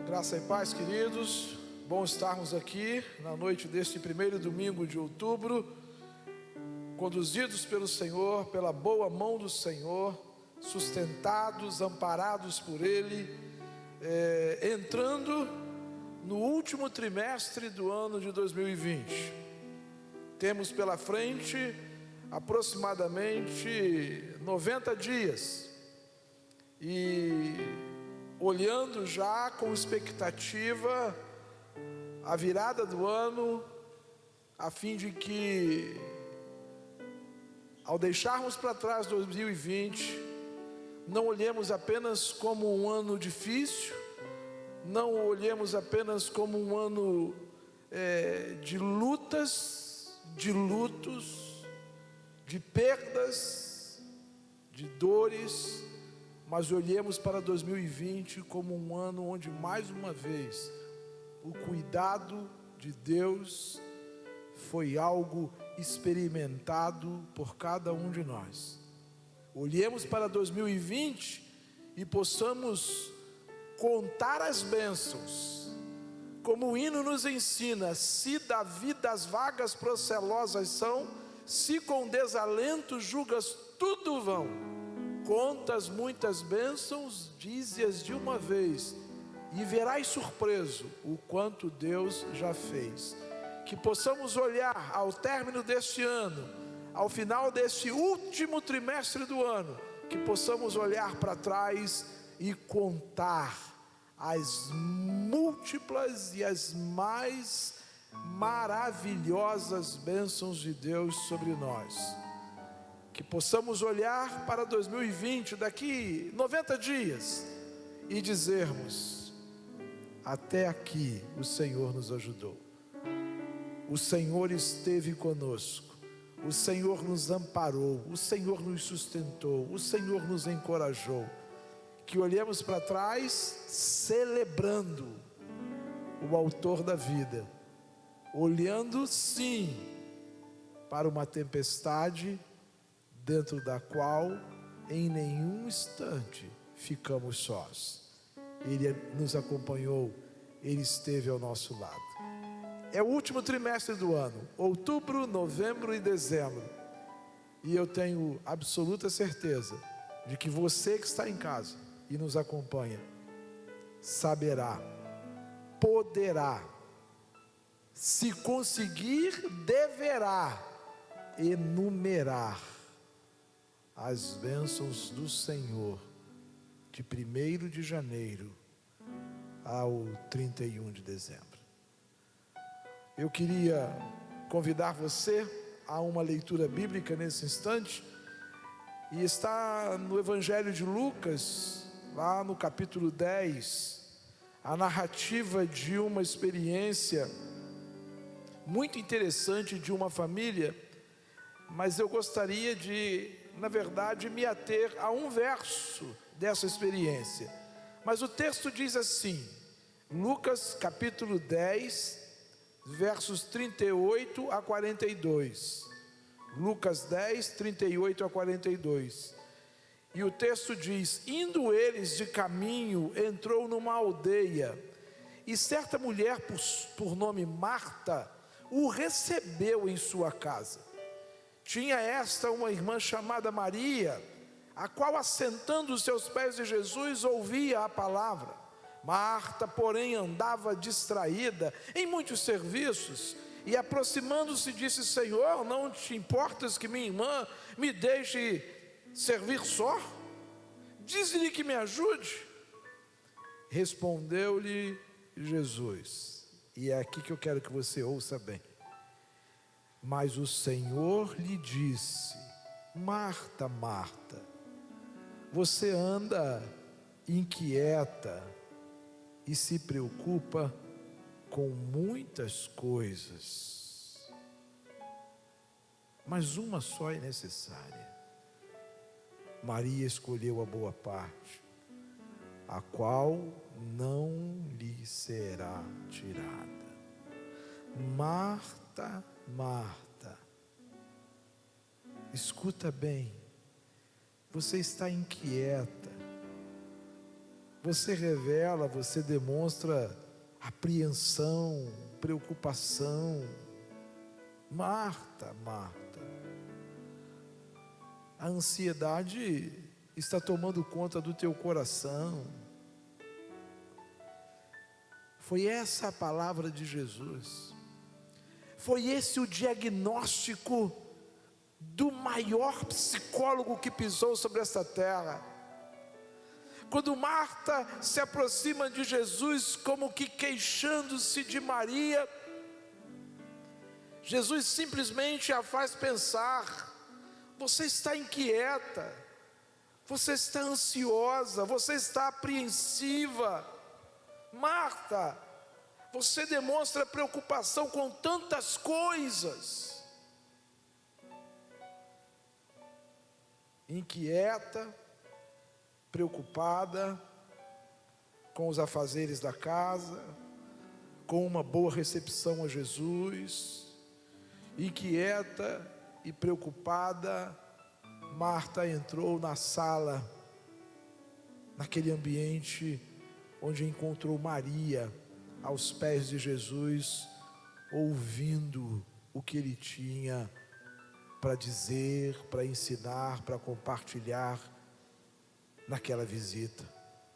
Graça e paz, queridos. Bom estarmos aqui na noite deste primeiro domingo de outubro, conduzidos pelo Senhor, pela boa mão do Senhor, sustentados, amparados por Ele, entrando no último trimestre do ano de 2020. Temos pela frente aproximadamente 90 dias e olhando já com expectativa a virada do ano, a fim de que, ao deixarmos para trás 2020, não olhemos apenas como um ano difícil, não olhemos apenas como um ano de lutas, de lutos, de perdas, de dores, mas olhemos para 2020 como um ano onde, mais uma vez, o cuidado de Deus foi algo experimentado por cada um de nós. Olhemos para 2020 e possamos contar as bênçãos, como o hino nos ensina: se da vida as vagas procelosas são, se com desalento julgas tudo vão, contas muitas bênçãos, dize-as de uma vez, e verás surpreso o quanto Deus já fez. Que possamos olhar ao término deste ano, ao final deste último trimestre do ano, que possamos olhar para trás e contar as múltiplas e as mais maravilhosas bênçãos de Deus sobre nós. Que possamos olhar para 2020, daqui 90 dias, e dizermos: até aqui o Senhor nos ajudou, o Senhor esteve conosco, o Senhor nos amparou, o Senhor nos sustentou, o Senhor nos encorajou. Que olhemos para trás celebrando o autor da vida, olhando sim para uma tempestade dentro da qual em nenhum instante ficamos sós. Ele nos acompanhou, Ele esteve ao nosso lado. É o último trimestre do ano, outubro, novembro e dezembro, e eu tenho absoluta certeza de que você que está em casa e nos acompanha saberá, poderá, se conseguir, deverá enumerar as bênçãos do Senhor de 1º de janeiro ao 31 de dezembro. Eu queria convidar você a uma leitura bíblica nesse instante, e está no Evangelho de Lucas, lá no capítulo 10, a narrativa de uma experiência muito interessante de uma família, mas eu gostaria de, na verdade, me ater a um verso dessa experiência. Mas o texto diz assim, Lucas capítulo 10, versos 38 a 42. Lucas 10, 38 a 42. E o texto diz: indo eles de caminho, entrou numa aldeia, e certa mulher por nome Marta o recebeu em sua casa. Tinha esta uma irmã chamada Maria, a qual, assentando os seus pés de Jesus, ouvia a palavra. Marta, porém, andava distraída em muitos serviços, e aproximando-se disse: Senhor, não te importas que minha irmã me deixe servir só? Diz-lhe que me ajude. Respondeu-lhe Jesus, e é aqui que eu quero que você ouça bem: mas o Senhor lhe disse: Marta, Marta, você anda inquieta e se preocupa com muitas coisas, mas uma só é necessária. Maria escolheu a boa parte, a qual não lhe será tirada. Marta, Marta, escuta bem, você está inquieta, você revela, você demonstra apreensão, preocupação. Marta, Marta, a ansiedade está tomando conta do teu coração. Foi essa a palavra de Jesus, foi esse o diagnóstico do maior psicólogo que pisou sobre esta terra. Quando Marta se aproxima de Jesus, como que queixando-se de Maria, Jesus simplesmente a faz pensar: você está inquieta, você está ansiosa, você está apreensiva. Marta, você demonstra preocupação com tantas coisas. Inquieta, preocupada com os afazeres da casa, com uma boa recepção a Jesus. Inquieta e preocupada, Marta entrou na sala, naquele ambiente onde encontrou Maria aos pés de Jesus, ouvindo o que ele tinha para dizer, para ensinar, para compartilhar naquela visita,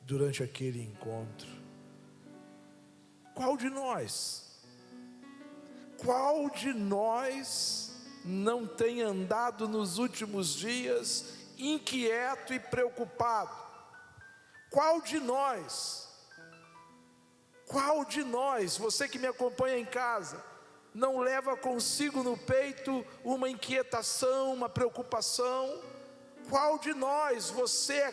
durante aquele encontro. Qual de nós não tem andado nos últimos dias inquieto e preocupado? Qual de nós, você que me acompanha em casa, não leva consigo no peito uma inquietação, uma preocupação? Qual de nós, você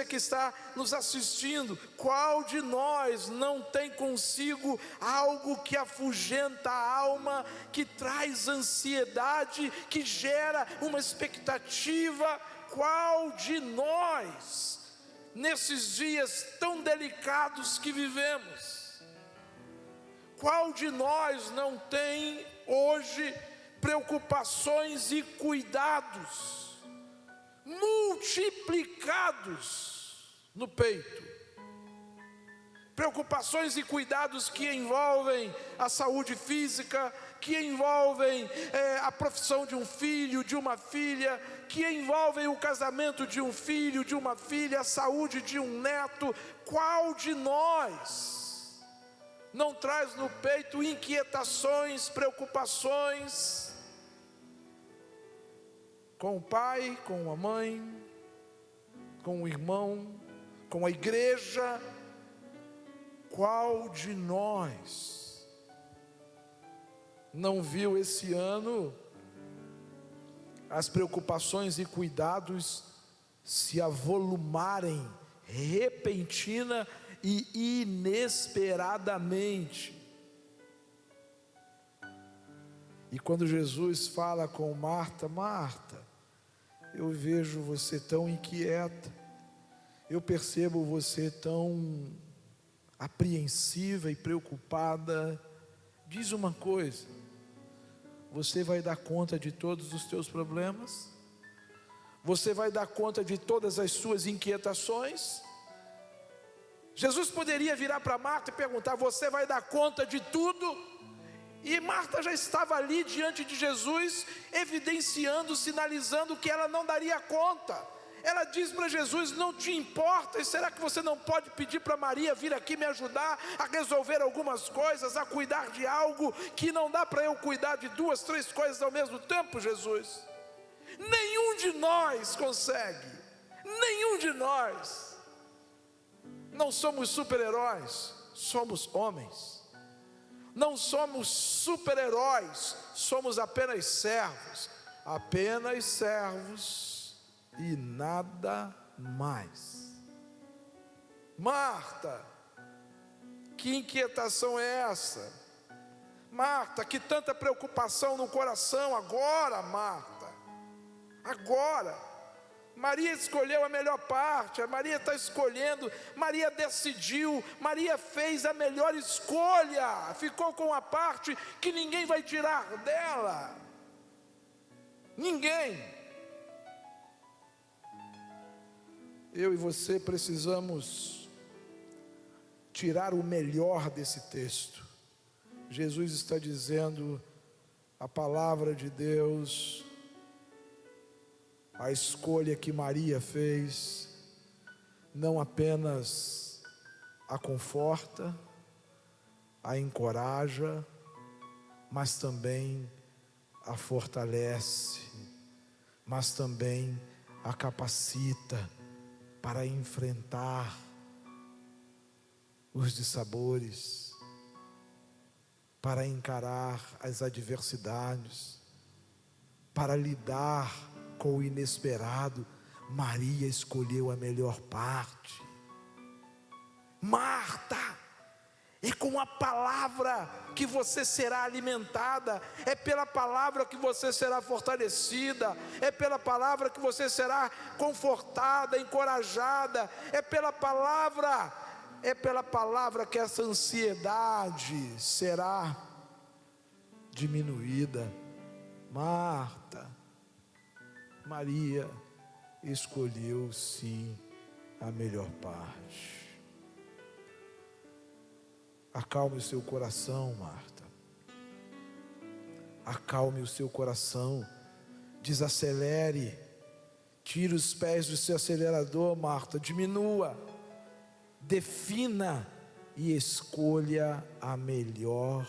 que está nos assistindo, qual de nós não tem consigo algo que afugenta a alma, que traz ansiedade, que gera uma expectativa? Qual de nós, nesses dias tão delicados que vivemos, qual de nós não tem hoje preocupações e cuidados multiplicados no peito? Preocupações e cuidados que envolvem a saúde física, que envolvem a profissão de um filho, de uma filha, que envolvem o casamento de um filho, de uma filha, a saúde de um neto. Qual de nós não traz no peito inquietações, preocupações com o pai, com a mãe, com o irmão, com a igreja? Qual de nós não viu esse ano as preocupações e cuidados se avolumarem repentina e inesperadamente? E quando Jesus fala com Marta: Marta, eu vejo você tão inquieta, eu percebo você tão apreensiva e preocupada. Diz uma coisa: você vai dar conta de todos os teus problemas? Você vai dar conta de todas as suas inquietações? Jesus poderia virar para Marta e perguntar: você vai dar conta de tudo? E Marta já estava ali diante de Jesus, evidenciando, sinalizando que ela não daria conta. Ela diz para Jesus: não te importa? E será que você não pode pedir para Maria vir aqui me ajudar a resolver algumas coisas, a cuidar de algo que não dá para eu cuidar de 2, 3 coisas ao mesmo tempo, Jesus? Nenhum de nós consegue, nenhum de nós. Não somos super-heróis, somos homens. Não somos super-heróis, somos apenas servos e nada mais. Marta, que inquietação é essa? Marta, que tanta preocupação no coração agora, Marta, agora. Maria escolheu a melhor parte, a Maria está escolhendo, Maria decidiu, Maria fez a melhor escolha, ficou com a parte que ninguém vai tirar dela, ninguém. eu e você precisamos tirar o melhor desse texto. Jesus está dizendo, a palavra de Deus, a escolha que Maria fez, não apenas a conforta, a encoraja, mas também a fortalece, mas também a capacita para enfrentar os dissabores, para encarar as adversidades, para lidar com o inesperado. Maria escolheu a melhor parte. Marta, é com a palavra que você será alimentada, é pela palavra que você será fortalecida, é pela palavra que você será confortada, encorajada, é pela palavra que essa ansiedade será diminuída. Marta, Maria escolheu sim a melhor parte. Acalme o seu coração, Marta. Acalme o seu coração. Desacelere. Tire os pés do seu acelerador, Marta. Diminua. Defina e escolha a melhor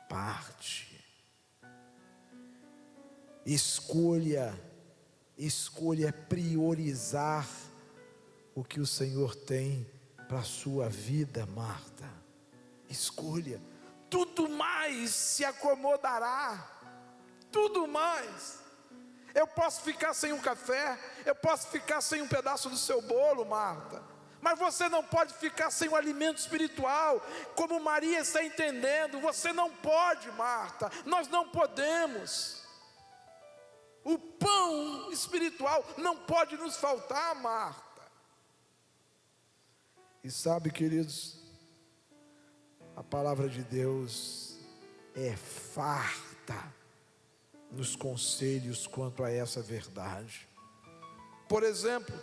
parte. Escolha priorizar o que o Senhor tem para a sua vida, Marta. Escolha. Tudo mais se acomodará. Tudo mais. Eu posso ficar sem um café, eu posso ficar sem um pedaço do seu bolo, Marta, mas você não pode ficar sem o alimento espiritual, como Maria está entendendo. Você não pode, Marta, nós não podemos. O pão espiritual não pode nos faltar, Marta. E sabe, queridos, a palavra de Deus é farta nos conselhos quanto a essa verdade. Por exemplo,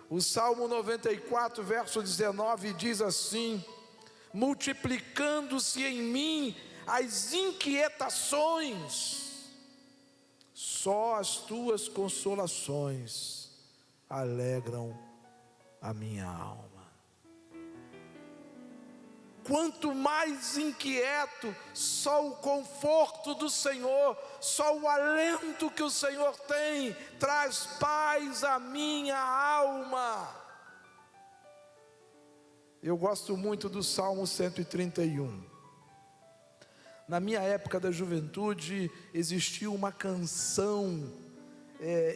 o Salmo 94, verso 19 diz assim: multiplicando-se em mim as inquietações, só as tuas consolações alegram a minha alma. Quanto mais inquieto, só o conforto do Senhor, só o alento que o Senhor tem, traz paz à minha alma. Eu gosto muito do Salmo 131. Na minha época da juventude, existiu uma canção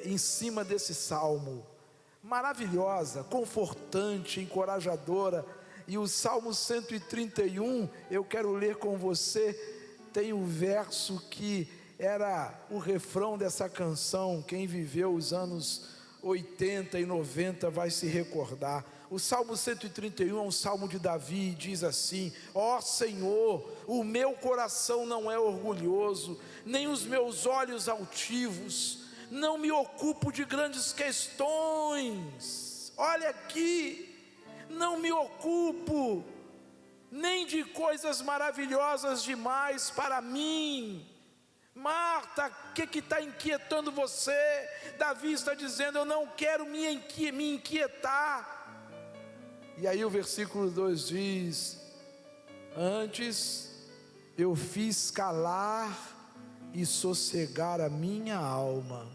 em cima desse salmo, maravilhosa, confortante, encorajadora. E o Salmo 131, eu quero ler com você, tem um verso que era o refrão dessa canção. Quem viveu os anos 80 e 90 vai se recordar. O Salmo 131 é um salmo de Davi, e diz assim: ó Senhor, o meu coração não é orgulhoso, nem os meus olhos altivos, não me ocupo de grandes questões. Olha aqui, não me ocupo nem de coisas maravilhosas demais para mim. Marta, o que está inquietando você? Davi está dizendo: eu não quero me inquietar. E aí o versículo 2 diz: antes eu fiz calar e sossegar a minha alma,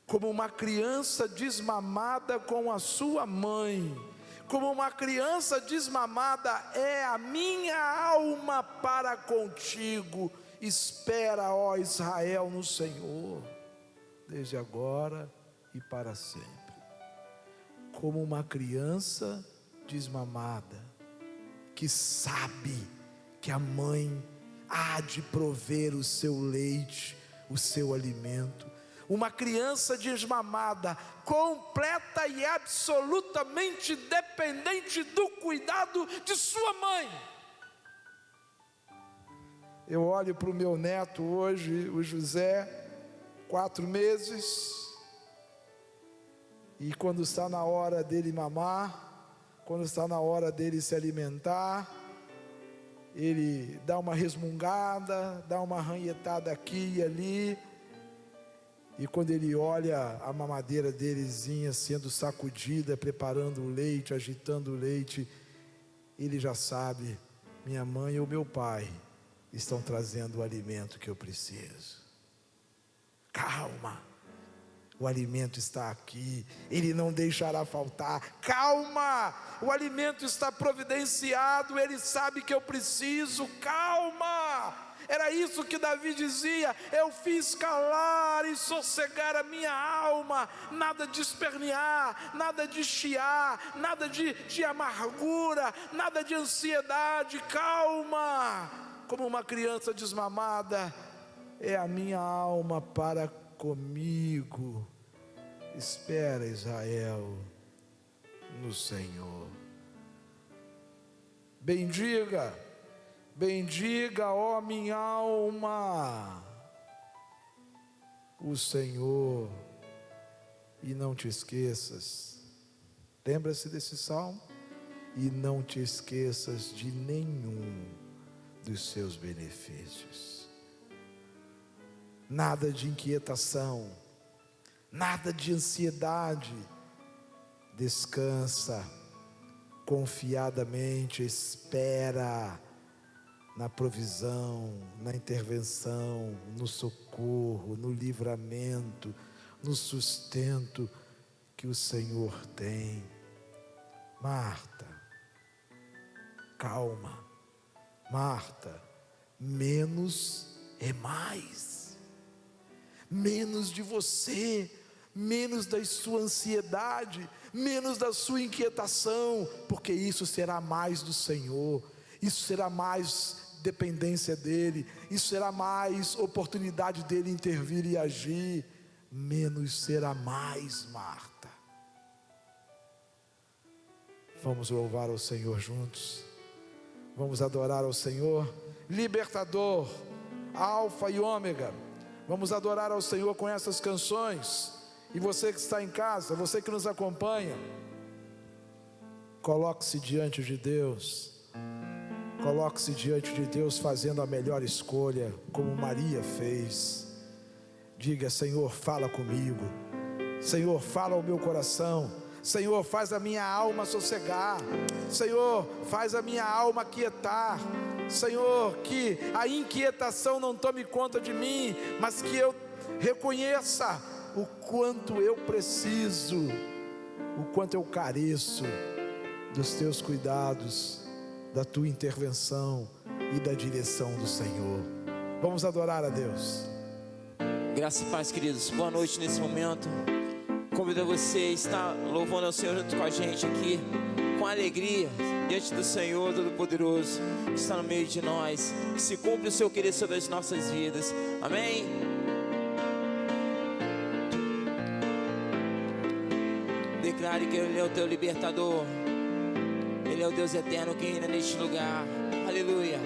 como uma criança desmamada com a sua mãe. Como uma criança desmamada é a minha alma para contigo. Espera, ó Israel, no Senhor, desde agora e para sempre. Como uma criança desmamada, que sabe que a mãe há de prover o seu leite, o seu alimento. Uma criança desmamada, completa e absolutamente dependente do cuidado de sua mãe. Eu olho para o meu neto hoje, o José, 4 meses, E quando está na hora dele mamar, quando está na hora dele se alimentar, ele dá uma resmungada, dá uma arranhetada aqui e ali. E quando ele olha a mamadeira delezinha sendo sacudida, preparando o leite, agitando o leite, ele já sabe: minha mãe ou meu pai estão trazendo o alimento que eu preciso. Calma, o alimento está aqui, ele não deixará faltar. Calma, o alimento está providenciado, ele sabe que eu preciso. Calma. Era isso que Davi dizia: eu fiz calar e sossegar a minha alma. Nada de espernear, nada de chiar, nada de amargura, nada de ansiedade. Calma, como uma criança desmamada é a minha alma para comigo. Espera, Israel, no Senhor. Bendiga, ó minha alma, o Senhor, e não te esqueças. Lembra-se desse salmo? E não te esqueças de nenhum dos seus benefícios. Nada de inquietação, nada de ansiedade. Descansa, confiadamente espera na provisão, na intervenção, no socorro, no livramento, no sustento que o Senhor tem. Marta, calma. Marta, menos é mais. Menos de você, menos da sua ansiedade, menos da sua inquietação, porque isso será mais do Senhor. Isso será mais dependência dEle, isso será mais oportunidade dEle intervir e agir. Menos será mais, Marta. Vamos louvar ao Senhor juntos, vamos adorar ao Senhor, libertador, alfa e ômega. Vamos adorar ao Senhor com essas canções. E você que está em casa, você que nos acompanha, coloque-se diante de Deus. Coloque-se diante de Deus fazendo a melhor escolha, como Maria fez. Diga: Senhor, fala comigo. Senhor, fala ao meu coração. Senhor, faz a minha alma sossegar. Senhor, faz a minha alma quietar. Senhor, que a inquietação não tome conta de mim, mas que eu reconheça o quanto eu preciso, o quanto eu careço dos teus cuidados, da tua intervenção e da direção do Senhor. Vamos adorar a Deus. Graça e paz, queridos. Boa noite nesse momento. Convido você a estar louvando ao Senhor junto com a gente aqui, com alegria, diante do Senhor Todo-Poderoso, que está no meio de nós. Que se cumpra o seu querer sobre as nossas vidas. Amém? Declare que Ele é o teu libertador. Ele é o Deus eterno que reina neste lugar. Aleluia.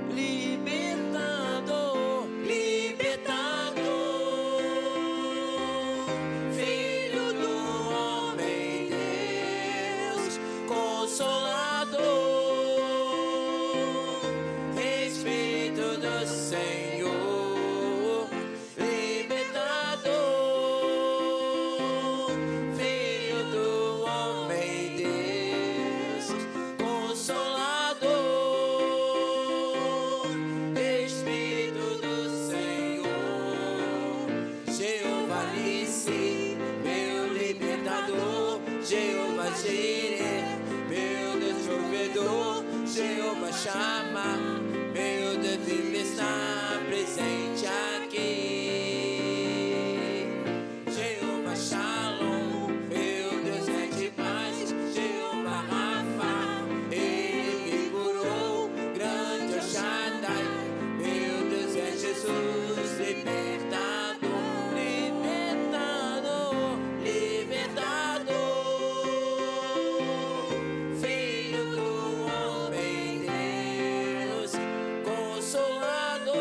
Libertador, libertador, Filho do homem, Deus, Consolador, Espírito do Senhor. Chama, meu Deus vive, está presente aqui. Jeová Shalom, meu Deus é de paz. Jeová Rafa, Ele me curou. Grande El Shaddai, meu Deus é Jesus, libertador, libertador, libertador. Filho do homem, Consolador,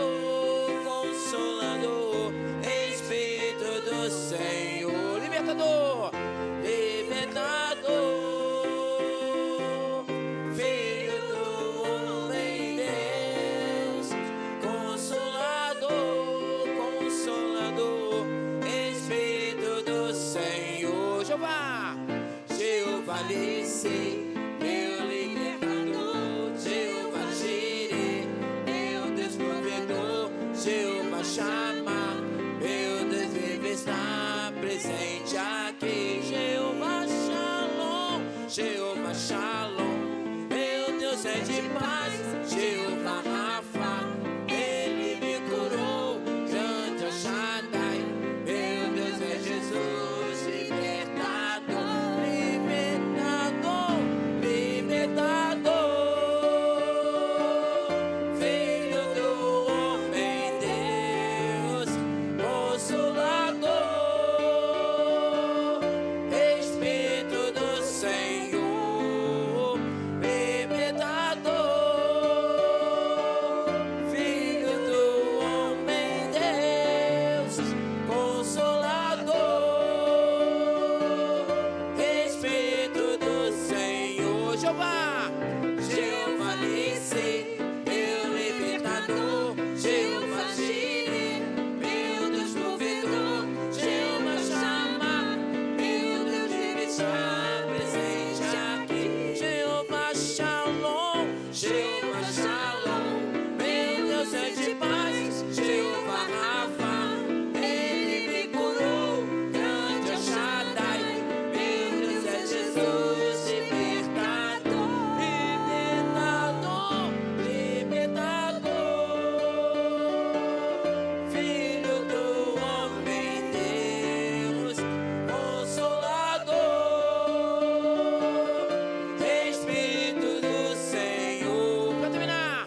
Deus é de paz, Jeová Rafa, Ele me curou, grande El Shaddai. Meu Deus é Jesus, libertador, libertador, libertador, Filho do homem, Deus, Consolador, Espírito do Senhor, libertador, Filho do homem, Deus, Consolador, Espírito do Senhor, Jeová, Jeová Nissi, meu libertador, Jeová Jireh, meu Deus provedor, Jeová Shammah, meu Deus deve estar presente aqui, Jeová Shalom, Jeová Shalom, meu Deus é de paz, Jeová Rafa, Ele me curou, grande El Shaddai, meu Deus é Jesus, libertador, libertador, libertador, Filho do homem, Deus, Consolador, Espírito do Senhor, pra terminar,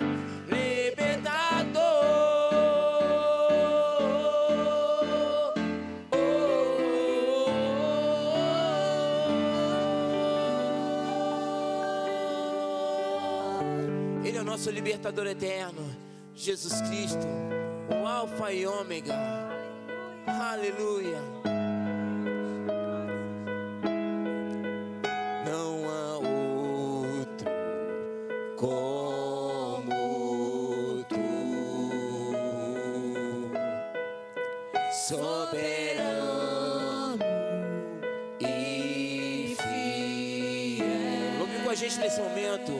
Ele é o nosso libertador eterno, Jesus Cristo, o Alfa e Ômega. Aleluia. Não há outro como tu, soberano e fiel. Louve com a gente nesse momento.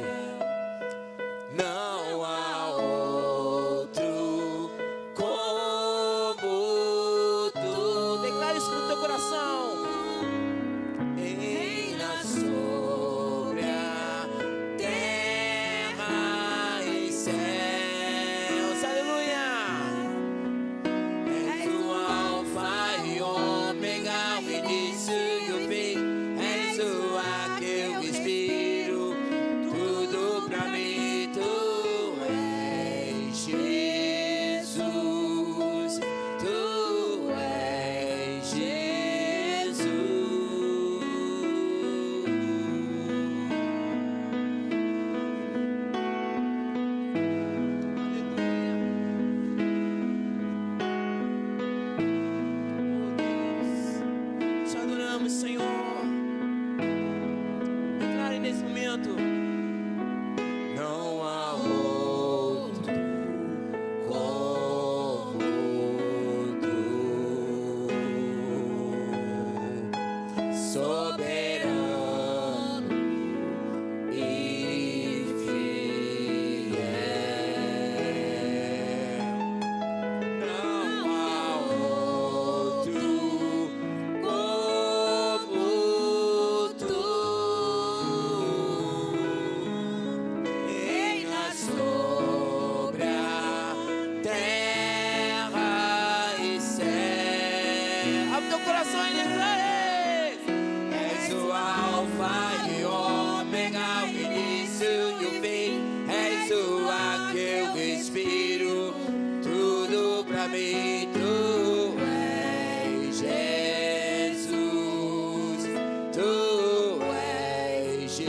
Não há outro como tu. Declare isso no teu coração. Reina sobre a terra e céus. Aleluia. És o Alfa e Ômega, o início e o fim. És o aquele que inspiro tudo pra mim. Tu és Jesus, tu és Jesus. Aleluia. Te adoramos, Senhor. Declare nesse momento. Não há outro como tu, soberano e fiel. Não há outro como tu. Reina sobre a terra e céu. Abre teu coração e declare. És o Alfa e Ômega, o início e o fim. És o aquele que inspiro tudo pra mim. Tu és Jesus, tu és Jesus.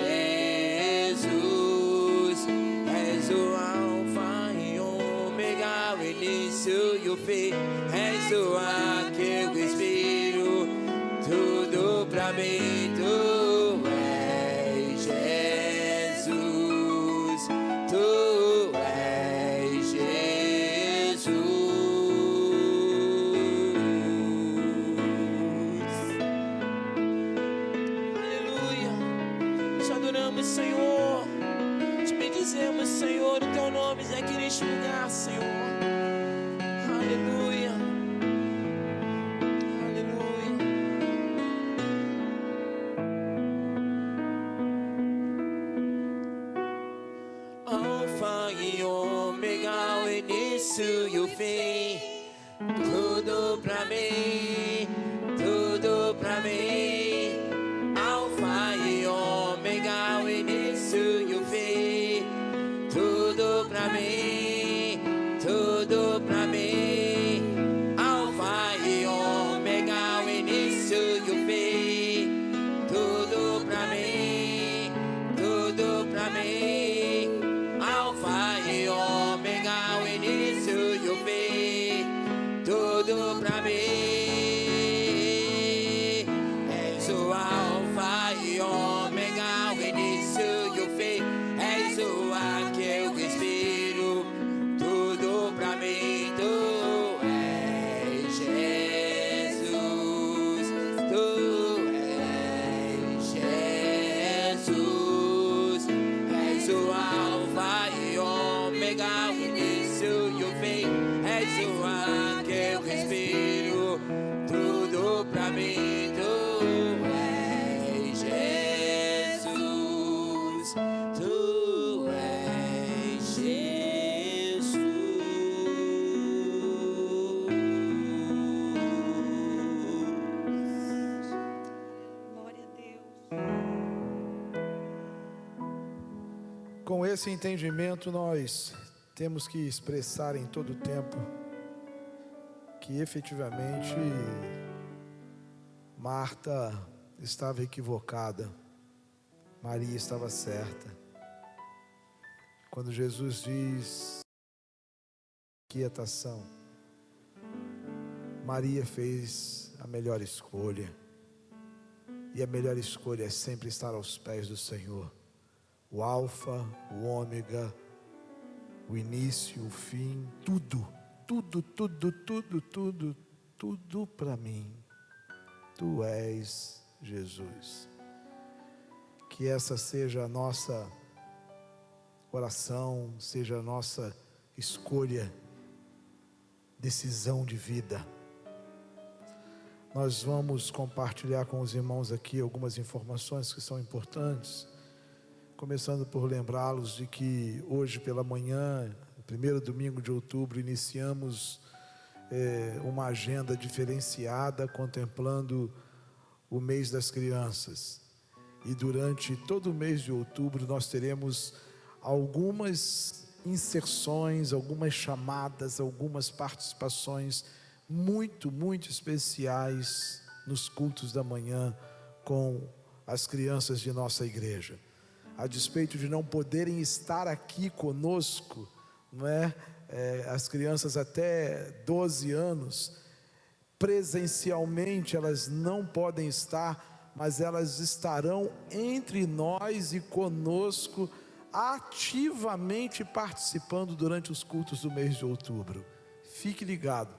És o Alfa e Ômega, o início e o fim. És o aquele que inspiro tudo pra mim. Tu és Jesus, tu és Jesus. Aleluia. Te adoramos, Senhor. Te bendizemos, Senhor. O teu nome é aqui neste lugar, Senhor. Aleluia. Aleluia. pra mim. És o alfa e ômega, o início e o fim. És o ar que eu respiro, tudo pra mim. Tu és Jesus, tu és Jesus. És o alfa e ômega, o início e o fim. És o ar que eu respiro, tudo pra mim. Tu és Jesus, tu és Jesus. Glória a Deus. Com esse entendimento, nós temos que expressar em todo tempo que efetivamente Marta estava equivocada, Maria estava certa. Quando Jesus diz quietação, Maria fez a melhor escolha, e a melhor escolha é sempre estar aos pés do Senhor. O alfa, o ômega, o início, o fim, tudo para mim. Tu és Jesus. Que essa seja a nossa oração, seja a nossa escolha, decisão de vida. Nós vamos compartilhar com os irmãos aqui algumas informações que são importantes, começando por lembrá-los de que hoje pela manhã, primeiro domingo de outubro, iniciamos uma agenda diferenciada, contemplando o mês das crianças. E durante todo o mês de outubro nós teremos algumas inserções, algumas chamadas, algumas participações muito especiais nos cultos da manhã com as crianças de nossa igreja. A despeito de não poderem estar aqui conosco, não é? As crianças até 12 anos, presencialmente elas não podem estar, mas elas estarão entre nós e conosco, ativamente participando durante os cultos do mês de outubro. Fique ligado,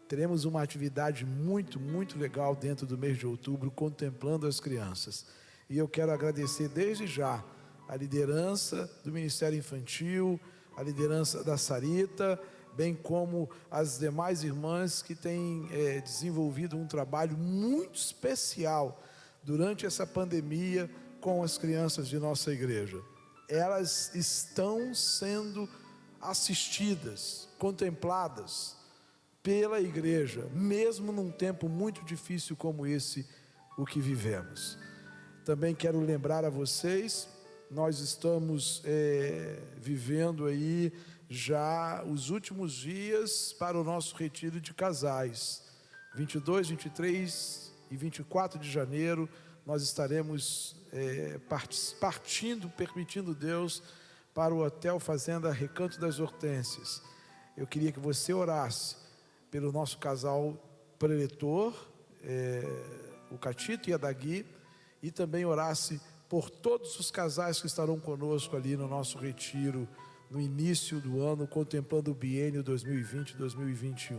teremos uma atividade muito legal dentro do mês de outubro, contemplando as crianças. E eu quero agradecer desde já a liderança do Ministério Infantil, a liderança da Sarita, bem como as demais irmãs que têm desenvolvido um trabalho muito especial durante essa pandemia com as crianças de nossa igreja. Elas estão sendo assistidas, contempladas pela igreja, mesmo num tempo muito difícil como esse, o que vivemos. Também quero lembrar a vocês, nós estamos vivendo aí já os últimos dias para o nosso retiro de casais. 22, 23 e 24 de janeiro, nós estaremos permitindo Deus, para o Hotel Fazenda Recanto das Hortênsias. Eu queria que você orasse pelo nosso casal preletor, o Catito e a Dagui, e também orasse por todos os casais que estarão conosco ali no nosso retiro, no início do ano, contemplando o biênio 2020-2021.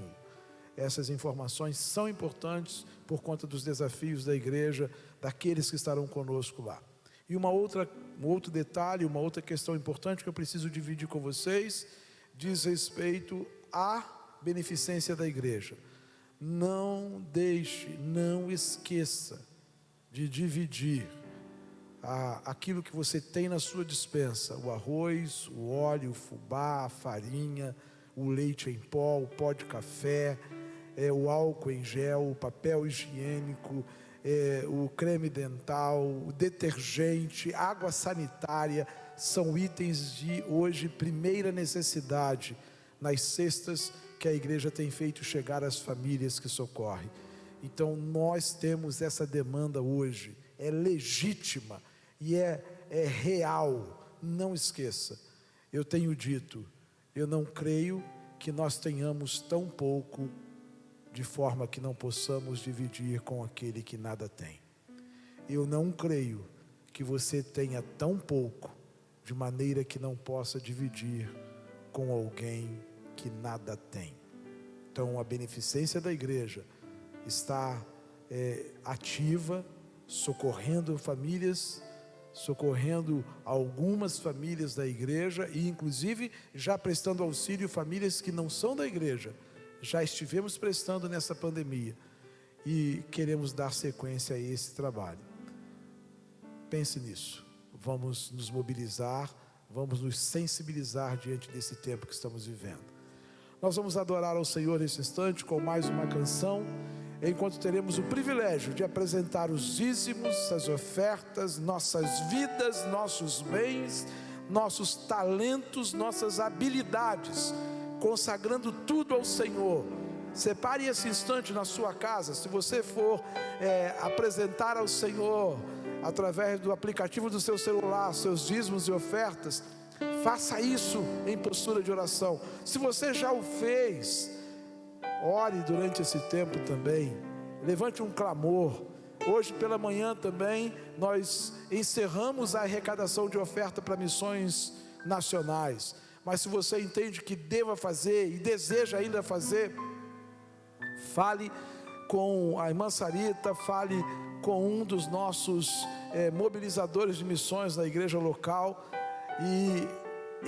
Essas informações são importantes por conta dos desafios da igreja, daqueles que estarão conosco lá. E um outro detalhe, uma outra questão importante que eu preciso dividir com vocês, diz respeito à beneficência da igreja. Não deixe, não esqueça de dividir aquilo que você tem na sua despensa: o arroz, o óleo, o fubá, a farinha, o leite em pó, o pó de café, o álcool em gel, o papel higiênico, o creme dental, o detergente, água sanitária. São itens de hoje primeira necessidade nas cestas que a igreja tem feito chegar às famílias que socorre. Então nós temos essa demanda hoje, é legítima e é real. Não esqueça, eu tenho dito, eu não creio que nós tenhamos tão pouco de forma que não possamos dividir com aquele que nada tem. Eu não creio que você tenha tão pouco, de maneira que não possa dividir com alguém que nada tem. Então a beneficência da igreja está ativa, socorrendo famílias, socorrendo algumas famílias da igreja e inclusive já prestando auxílio a famílias que não são da igreja. Já estivemos prestando nessa pandemia e queremos dar sequência a esse trabalho. Pense nisso. Vamos nos mobilizar, vamos nos sensibilizar diante desse tempo que estamos vivendo. Nós vamos adorar ao Senhor nesse instante com mais uma canção, enquanto teremos o privilégio de apresentar os dízimos, as ofertas, nossas vidas, nossos bens, nossos talentos, nossas habilidades, consagrando tudo ao Senhor. Separe esse instante na sua casa. Se você for apresentar ao Senhor através do aplicativo do seu celular seus dízimos e ofertas, faça isso em postura de oração. Se você já o fez, ore durante esse tempo também, levante um clamor. Hoje pela manhã também nós encerramos a arrecadação de oferta para missões nacionais. Mas se você entende que deva fazer e deseja ainda fazer, fale com a irmã Sarita, fale com um dos nossos mobilizadores de missões da igreja local e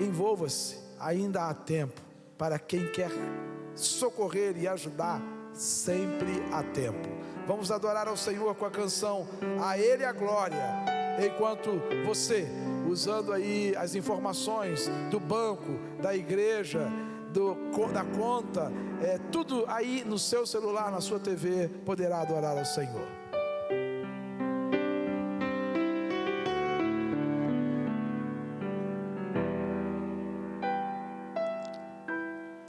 envolva-se. Ainda há tempo. Para quem quer socorrer e ajudar, sempre há tempo. Vamos adorar ao Senhor com a canção A Ele a Glória, enquanto você, usando aí as informações do banco, da igreja, da conta, tudo aí no seu celular, na sua TV, poderá adorar ao Senhor.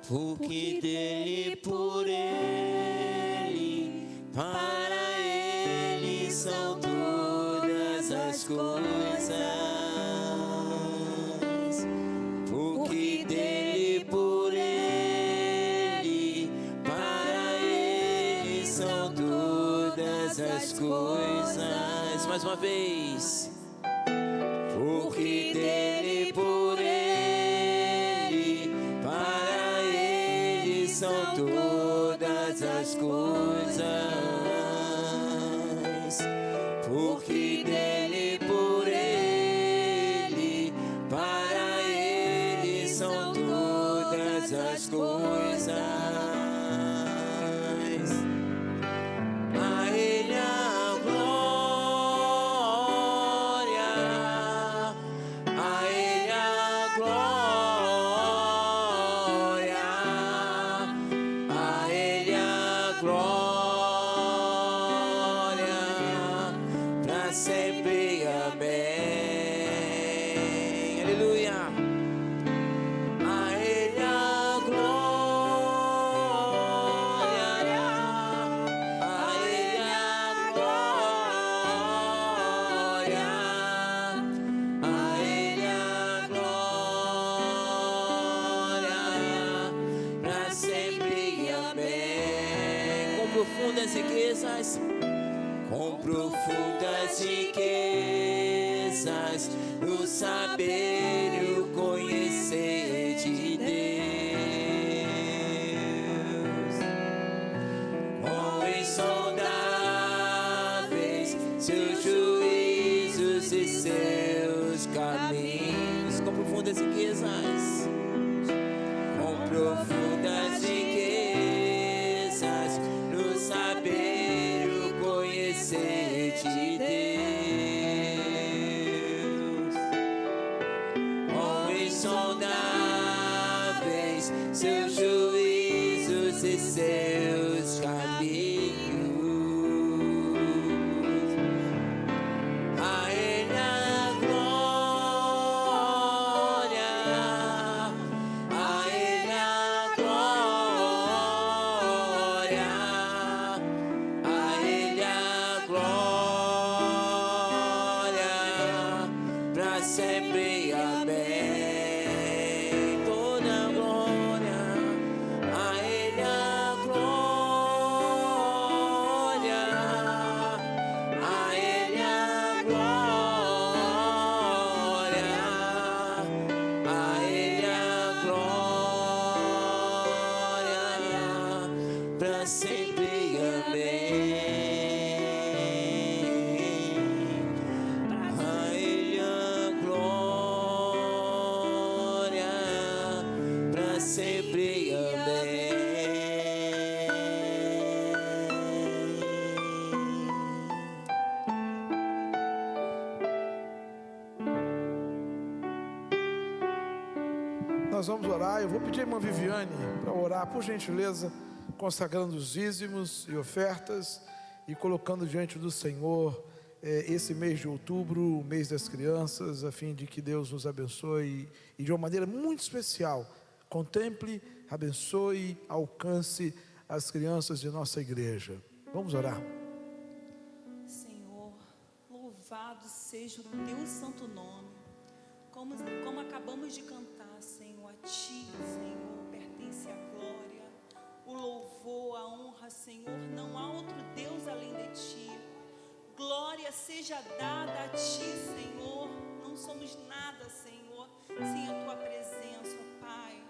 Porque dele, por ele, para ele são todas as coisas. Porque dele, por ele, para ele são todas as coisas. Mais uma vez. Porque dele, por ele, para ele são todas as coisas. Porque dele, por ele, para ele são todas as coisas. A ele a glória, a ele a glória, a ele a glória, pra sempre, amém. Aleluia. A ele a glória, a ele a glória, a ele a glória, pra sempre, amém. Com profundas riquezas, com profundas riquezas, no saber e o conhecer de Deus, com insondáveis seus juízos e seus caminhos. Com profundas riquezas, com profundas riquezas, no saber e o conhecer de Deus, com insondáveis seus juízos e seus caminhos. A ele a glória, nós vamos orar. Eu vou pedir a irmã Viviane para orar, por gentileza, consagrando os dízimos e ofertas e colocando diante do Senhor esse mês de outubro, o mês das crianças, a fim de que Deus nos abençoe e de uma maneira muito especial, contemple, abençoe, alcance as crianças de nossa igreja. Vamos orar. Senhor, louvado seja o teu santo nome. Como acabamos de cantar, Senhor, a ti, Senhor, pertence a glória, o louvor, a honra, Senhor. Não há outro Deus além de ti. Glória seja dada a ti, Senhor. Não somos nada, Senhor, sem a tua presença, Pai.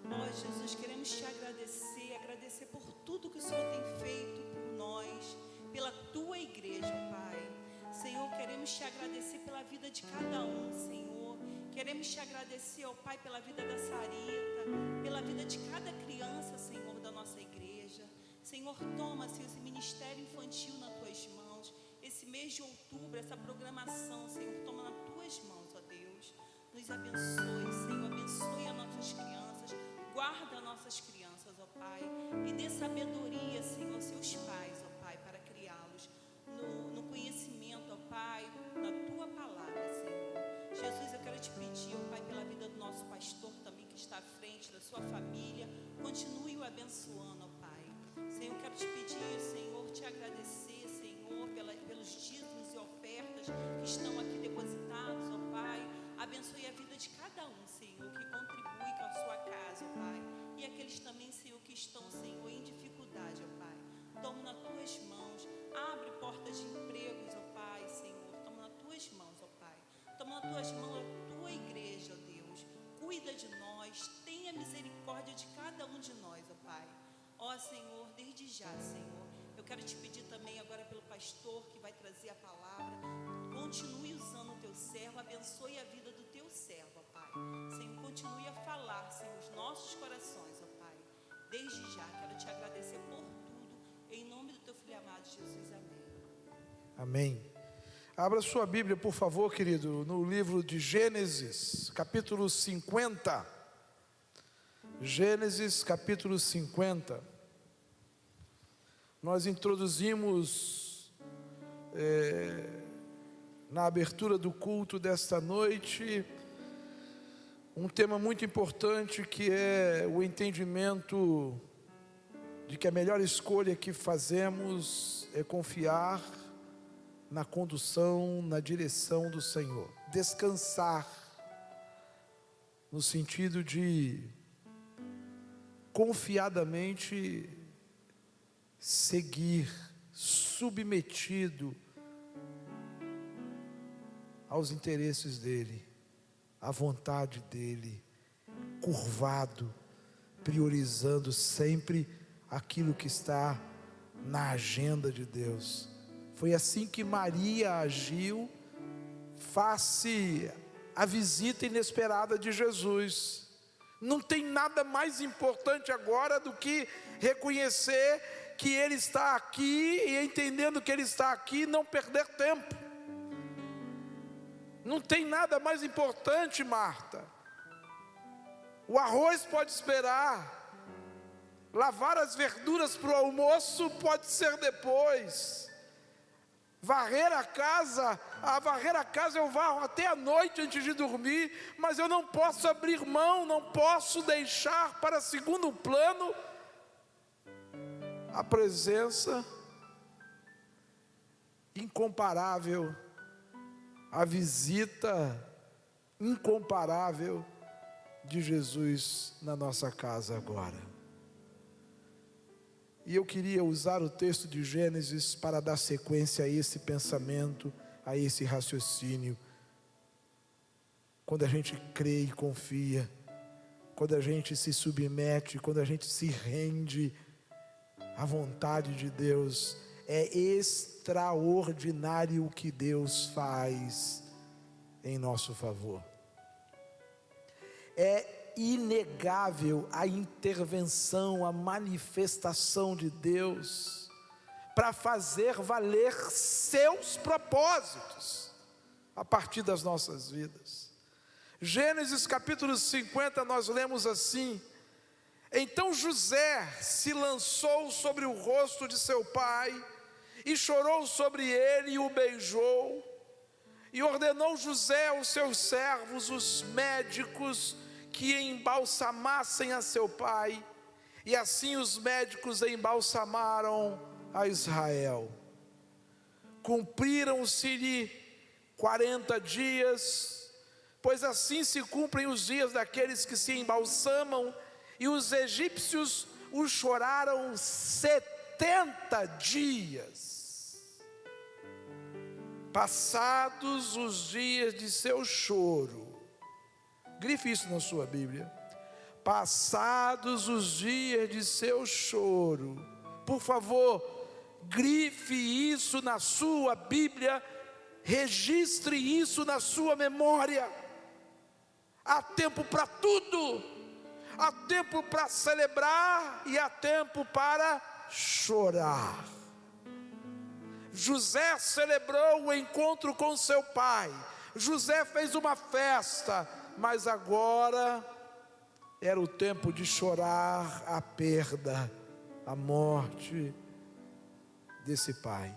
Ó Jesus, queremos te agradecer por tudo que o Senhor tem feito por nós, pela tua igreja, Pai. Senhor, queremos te agradecer pela vida de cada um, Senhor. Queremos te agradecer, ó Pai, pela vida da Sarita, pela vida de cada criança, Senhor, da nossa igreja. Senhor, toma, Senhor, esse ministério infantil nas tuas mãos. Esse mês de outubro, essa programação, Senhor, toma nas tuas mãos, ó Deus. Nos abençoe, Senhor, abençoe as nossas crianças, guarda nossas crianças, ó Pai, e dê sabedoria, Senhor, aos seus pais, ó Pai, para criá-los no conhecimento, ó Pai, na tua palavra, Senhor. Jesus, eu quero te pedir, ó Pai, pela vida do nosso pastor também, que está à frente da sua família, continue o abençoando, ó Pai. Senhor, eu quero te pedir, Senhor, te agradecer, Senhor, pelos dízimos e ofertas que estão aqui depositados, ó Pai. Abençoe a vida de cada um, Senhor, que contribui com a sua casa, ó Pai. E aqueles também, Senhor, que estão, Senhor, em dificuldade, ó Pai. Toma nas tuas mãos, abre portas de empregos, ó Pai, Senhor. Toma nas tuas mãos, ó Pai. Toma nas tuas mãos a tua igreja, ó Deus. Cuida de nós, tenha misericórdia de cada um de nós, ó Pai. Ó Senhor, desde já, Senhor, eu quero te pedir também agora pelo pastor que vai trazer a palavra. Continue usando o teu servo, abençoe a vida do teu servo, ó Pai. Senhor, continue a falar, Senhor, os nossos corações, ó Pai. Desde já, quero te agradecer por tudo, em nome do teu filho amado Jesus, amém. Amém. Abra sua Bíblia, por favor, querido, no livro de Gênesis, capítulo 50. Gênesis, capítulo 50. Nós introduzimos na abertura do culto desta noite um tema muito importante, que é o entendimento de que a melhor escolha que fazemos é confiar na condução, na direção do Senhor. Descansar, no sentido de confiadamente seguir, submetido aos interesses dEle, à vontade dEle, curvado, priorizando sempre aquilo que está na agenda de Deus. Foi assim que Maria agiu face à visita inesperada de Jesus. Não tem nada mais importante agora do que reconhecer que Ele está aqui, e entendendo que Ele está aqui, não perder tempo. Não tem nada mais importante, Marta. O arroz pode esperar, lavar as verduras para o almoço pode ser depois. Varrer a casa eu varro até a noite antes de dormir, mas eu não posso abrir mão, não posso deixar para segundo plano a presença incomparável, a visita incomparável de Jesus na nossa casa agora. E eu queria usar o texto de Gênesis para dar sequência a esse pensamento, a esse raciocínio. Quando a gente crê e confia, quando a gente se submete, quando a gente se rende à vontade de Deus, é extraordinário o que Deus faz em nosso favor. É inegável a intervenção, a manifestação de Deus para fazer valer seus propósitos a partir das nossas vidas. Gênesis capítulo 50, nós lemos assim: então José se lançou sobre o rosto de seu pai, e chorou sobre ele, e o beijou. E ordenou José aos seus servos, os médicos, que embalsamassem a seu pai. E assim os médicos embalsamaram a Israel. Cumpriram-se-lhe 40 dias, pois assim se cumprem os dias daqueles que se embalsamam, e os egípcios o choraram 70 dias. Passados os dias de seu choro, grife isso na sua Bíblia. Passados os dias de seu choro, por favor, grife isso na sua Bíblia, registre isso na sua memória. Há tempo para tudo, há tempo para celebrar e há tempo para chorar. José celebrou o encontro com seu pai, José fez uma festa, mas agora era o tempo de chorar a perda, a morte desse pai.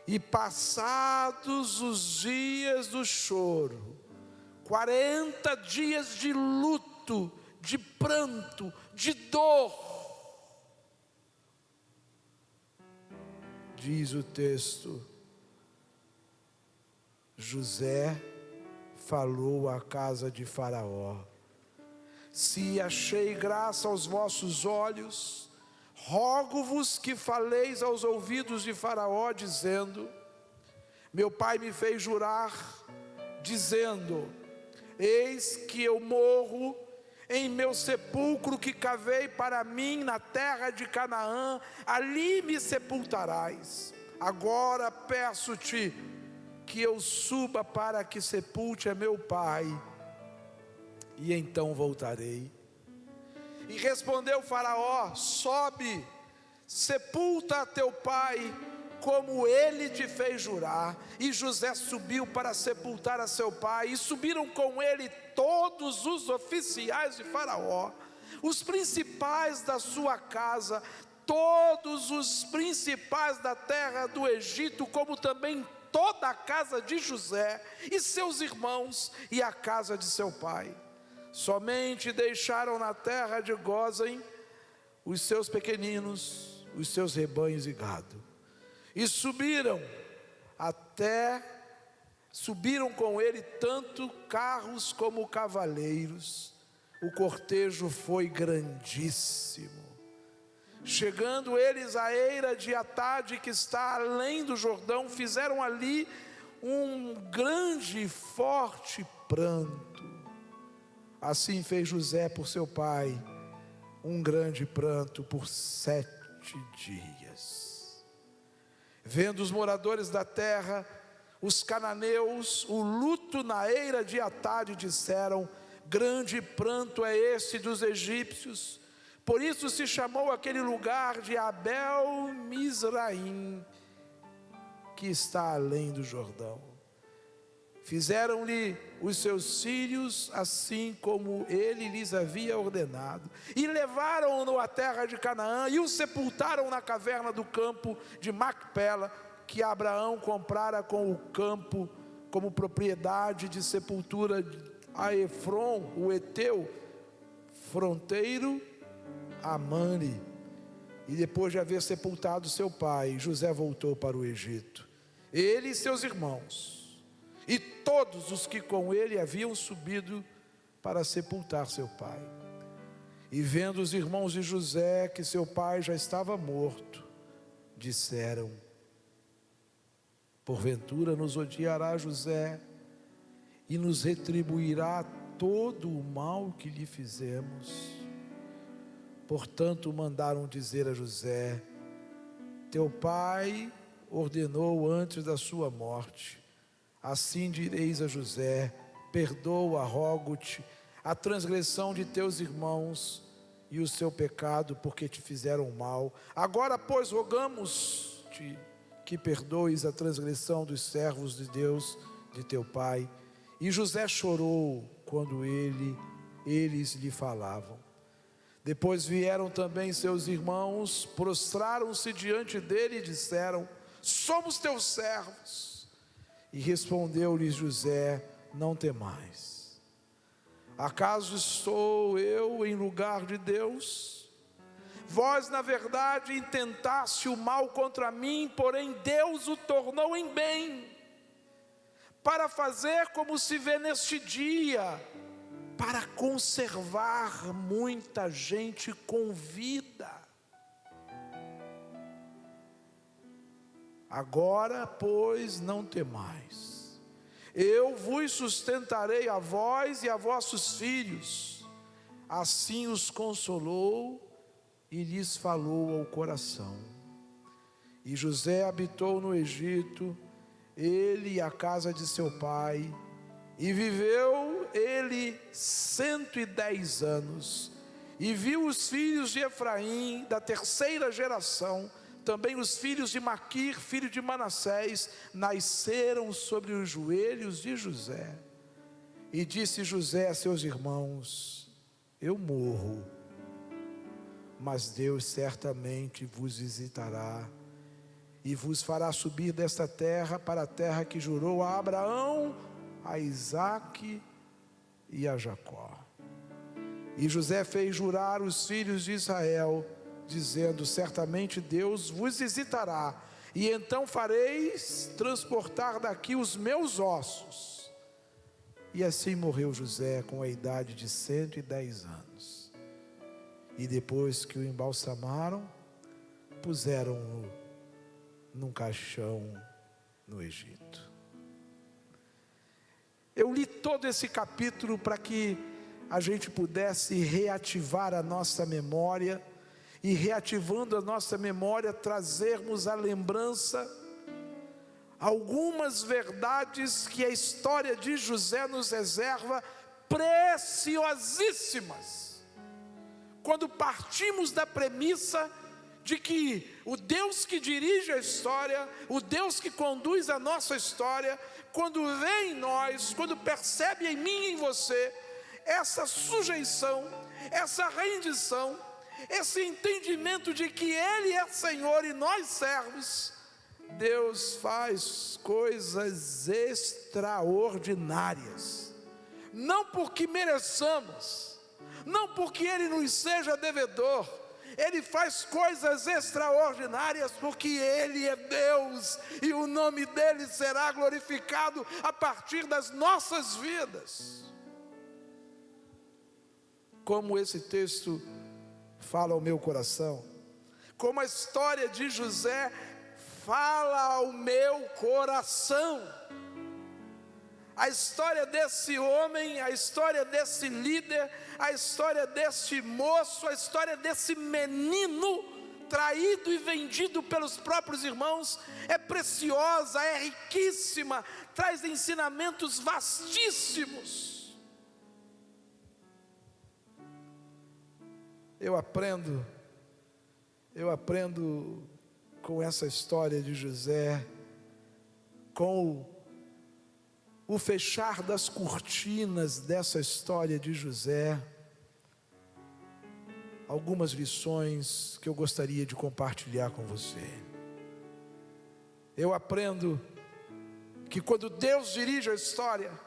E passados os dias do choro, 40 dias de luto, de pranto, de dor, diz o texto, José falou à casa de Faraó: se achei graça aos vossos olhos, rogo-vos que faleis aos ouvidos de Faraó, dizendo: meu pai me fez jurar, dizendo: eis que eu morro em meu sepulcro que cavei para mim na terra de Canaã, ali me sepultarás. Agora peço-te que eu suba para que sepulte a meu pai, e então voltarei. E respondeu Faraó: sobe, sepulta teu pai, como ele te fez jurar. E José subiu para sepultar a seu pai, e subiram com ele todos os oficiais de Faraó, os principais da sua casa, todos os principais da terra do Egito, como também toda a casa de José, e seus irmãos, e a casa de seu pai. Somente deixaram na terra de Gósen os seus pequeninos, os seus rebanhos e gado. E subiram com ele tanto carros como cavaleiros. O cortejo foi grandíssimo. Chegando eles à eira de Atade, que está além do Jordão, fizeram ali um grande e forte pranto. Assim fez José por seu pai um grande pranto por 7 dias. Vendo os moradores da terra, os cananeus, o luto na eira de Atade, disseram: grande pranto é esse dos egípcios. Por isso se chamou aquele lugar de Abel-Mizraim, que está além do Jordão. Fizeram-lhe os seus filhos assim como ele lhes havia ordenado, e levaram-no à terra de Canaã, e o sepultaram na caverna do campo de Macpela, que Abraão comprara com o campo como propriedade de sepultura a Efron, o Eteu, fronteiro a Mamre. E depois de haver sepultado seu pai, José voltou para o Egito, ele e seus irmãos, e todos os que com ele haviam subido para sepultar seu pai. E vendo os irmãos de José que seu pai já estava morto, disseram: porventura nos odiará José e nos retribuirá todo o mal que lhe fizemos. Portanto mandaram dizer a José: teu pai ordenou antes da sua morte, assim direis a José: perdoa, rogo-te, a transgressão de teus irmãos e o seu pecado, porque te fizeram mal. Agora, pois, rogamos-te que perdoes a transgressão dos servos de Deus, de teu pai, E José chorou quando eles lhe falavam. Depois vieram também seus irmãos, prostraram-se diante dele e disseram: somos teus servos. E respondeu-lhes José: não temais. Acaso estou eu em lugar de Deus? Vós, na verdade, intentaste o mal contra mim, porém Deus o tornou em bem, para fazer como se vê neste dia, para conservar muita gente com vida. Agora, pois, não temais. Eu vos sustentarei a vós e a vossos filhos. Assim os consolou e lhes falou ao coração. E José habitou no Egito, ele e a casa de seu pai, e viveu ele 110 anos, e viu os filhos de Efraim, da terceira geração, também os filhos de Maquir, filho de Manassés, nasceram sobre os joelhos de José. E disse José a seus irmãos: eu morro, mas Deus certamente vos visitará e vos fará subir desta terra para a terra que jurou a Abraão, a Isaque e a Jacó. E José fez jurar os filhos de Israel, dizendo: certamente Deus vos visitará, e então fareis transportar daqui os meus ossos. E assim morreu José com a idade de 110 anos. E depois que o embalsamaram, puseram-no num caixão no Egito. Eu li todo esse capítulo para que a gente pudesse reativar a nossa memória, e reativando a nossa memória, trazermos à lembrança algumas verdades que a história de José nos reserva, preciosíssimas. Quando partimos da premissa de que o Deus que dirige a história, o Deus que conduz a nossa história, quando vê em nós, quando percebe em mim e em você, essa sujeição, essa rendição, esse entendimento de que Ele é Senhor e nós servos, Deus faz coisas extraordinárias, não porque mereçamos, não porque Ele nos seja devedor, Ele faz coisas extraordinárias porque Ele é Deus, e o nome dEle será glorificado a partir das nossas vidas. Como esse texto fala ao meu coração, como a história de José fala ao meu coração, a história desse homem, a história desse líder, a história deste moço, a história desse menino traído e vendido pelos próprios irmãos, é preciosa, é riquíssima, traz ensinamentos vastíssimos. Eu aprendo com essa história de José, com o fechar das cortinas dessa história de José, algumas lições que eu gostaria de compartilhar com você. Eu aprendo que quando Deus dirige a história,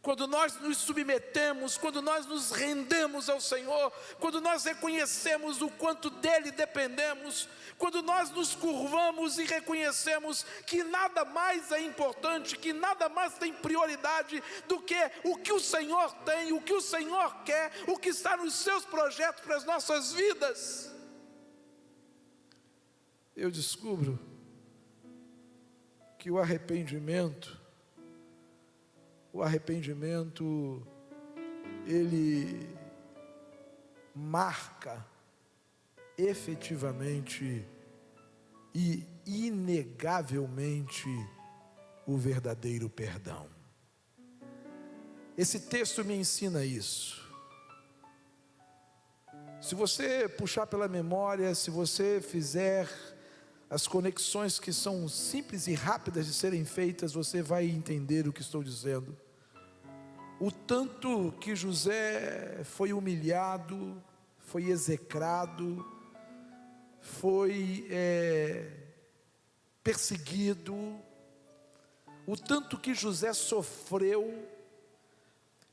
quando nós nos submetemos, quando nós nos rendemos ao Senhor, quando nós reconhecemos o quanto dEle dependemos, quando nós nos curvamos e reconhecemos que nada mais é importante, que nada mais tem prioridade do que o que o Senhor tem, o que o Senhor quer, o que está nos seus projetos para as nossas vidas, eu descubro que o arrependimento, ele marca efetivamente e inegavelmente o verdadeiro perdão. Esse texto me ensina isso. Se você puxar pela memória, se você fizer as conexões que são simples e rápidas de serem feitas, você vai entender o que estou dizendo. o tanto que José foi humilhado, foi execrado, foi perseguido, o tanto que José sofreu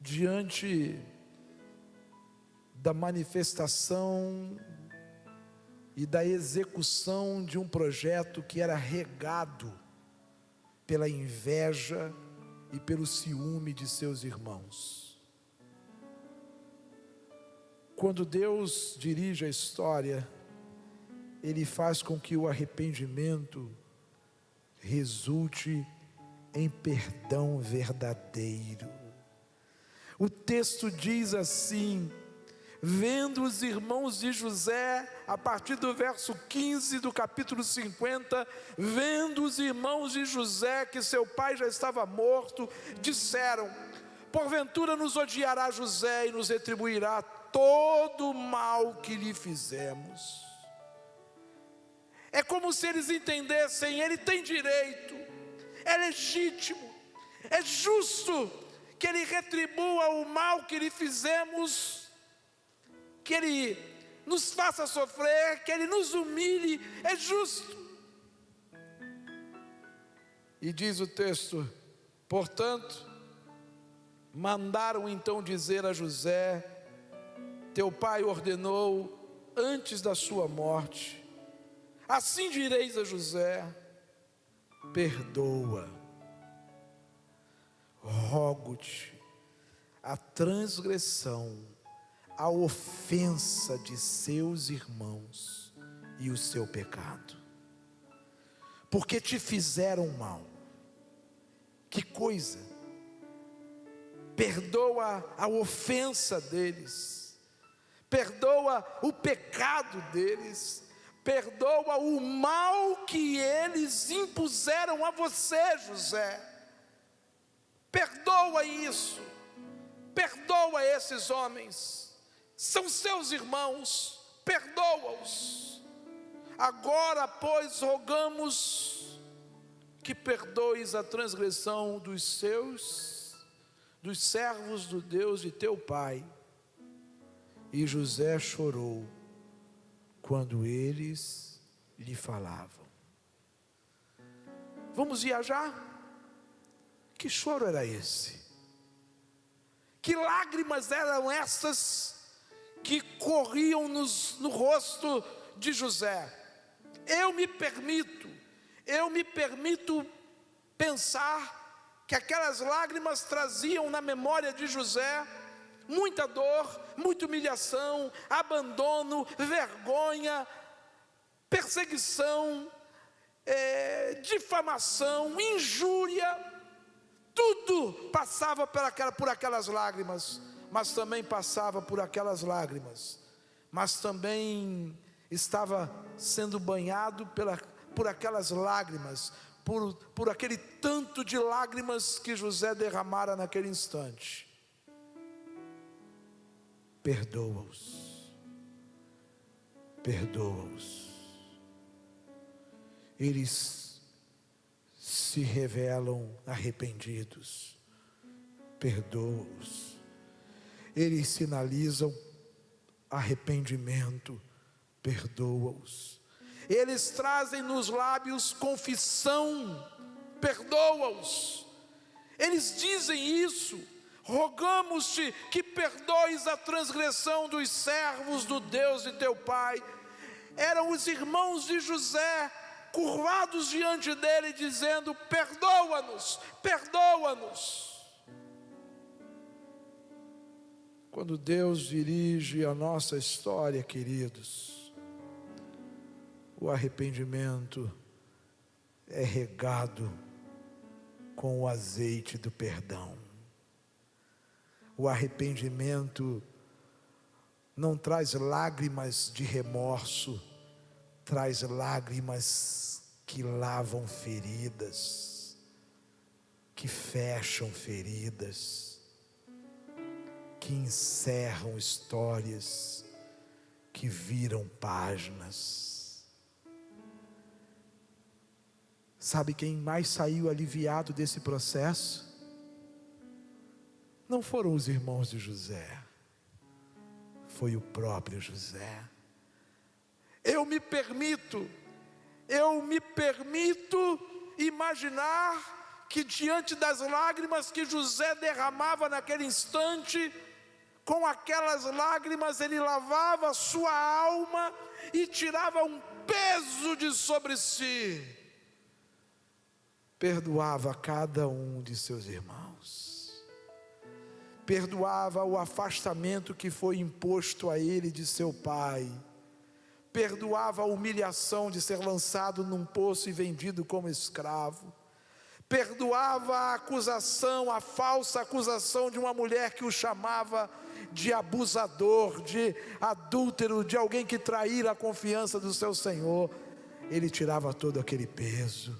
diante da manifestação e da execução de um projeto que era regado pela inveja e pelo ciúme de seus irmãos. Quando Deus dirige a história, Ele faz com que o arrependimento resulte em perdão verdadeiro. O texto diz assim: vendo os irmãos de José, a partir do verso 15 do capítulo 50, vendo os irmãos de José que seu pai já estava morto, disseram: porventura nos odiará José e nos retribuirá todo o mal que lhe fizemos. É como se eles entendessem: ele tem direito, é legítimo, é justo que ele retribua o mal que lhe fizemos, que ele nos faça sofrer, que ele nos humilhe, é justo. E diz o texto: portanto, mandaram então dizer a José: teu pai ordenou antes da sua morte, assim direis a José: perdoa, rogo-te, a transgressão, a ofensa de seus irmãos e o seu pecado, porque te fizeram mal. Que coisa! Perdoa a ofensa deles, perdoa o pecado deles, perdoa o mal que eles impuseram a você, José. Perdoa isso, perdoa esses homens, são seus irmãos, perdoa-os. Agora, pois, rogamos que perdoes a transgressão dos servos do Deus de teu pai. E José chorou quando eles lhe falavam. Vamos viajar? Que choro era esse? Que lágrimas eram essas que corriam no rosto de José? Eu me permito pensar que aquelas lágrimas traziam na memória de José muita dor, muita humilhação, abandono, vergonha, perseguição, difamação, injúria. Tudo passava por aquelas lágrimas, mas também passava por aquelas lágrimas, mas também estava sendo banhado por aquelas lágrimas, por aquele tanto de lágrimas que José derramara naquele instante. Perdoa-os, perdoa-os. Eles se revelam arrependidos, perdoa-os. Eles sinalizam arrependimento, perdoa-os. Eles trazem nos lábios confissão, perdoa-os. Eles dizem isso: rogamos-te que perdoes a transgressão dos servos do Deus de teu pai. Eram os irmãos de José curvados diante dele, dizendo: perdoa-nos, perdoa-nos. Quando Deus dirige a nossa história, queridos, o arrependimento é regado com o azeite do perdão. O arrependimento não traz lágrimas de remorso, traz lágrimas que lavam feridas, que fecham feridas, que encerram histórias, que viram páginas. Sabe quem mais saiu aliviado desse processo? não foram os irmãos de José, foi o próprio José. Eu me permito imaginar que diante das lágrimas que José derramava naquele instante, com aquelas lágrimas ele lavava a sua alma e tirava um peso de sobre si. Perdoava cada um de seus irmãos. Perdoava o afastamento que foi imposto a ele de seu pai. Perdoava a humilhação de ser lançado num poço e vendido como escravo. Perdoava a acusação, a falsa acusação de uma mulher que o chamava de abusador, de adúltero, de alguém que traíra a confiança do seu Senhor. Ele tirava todo aquele peso.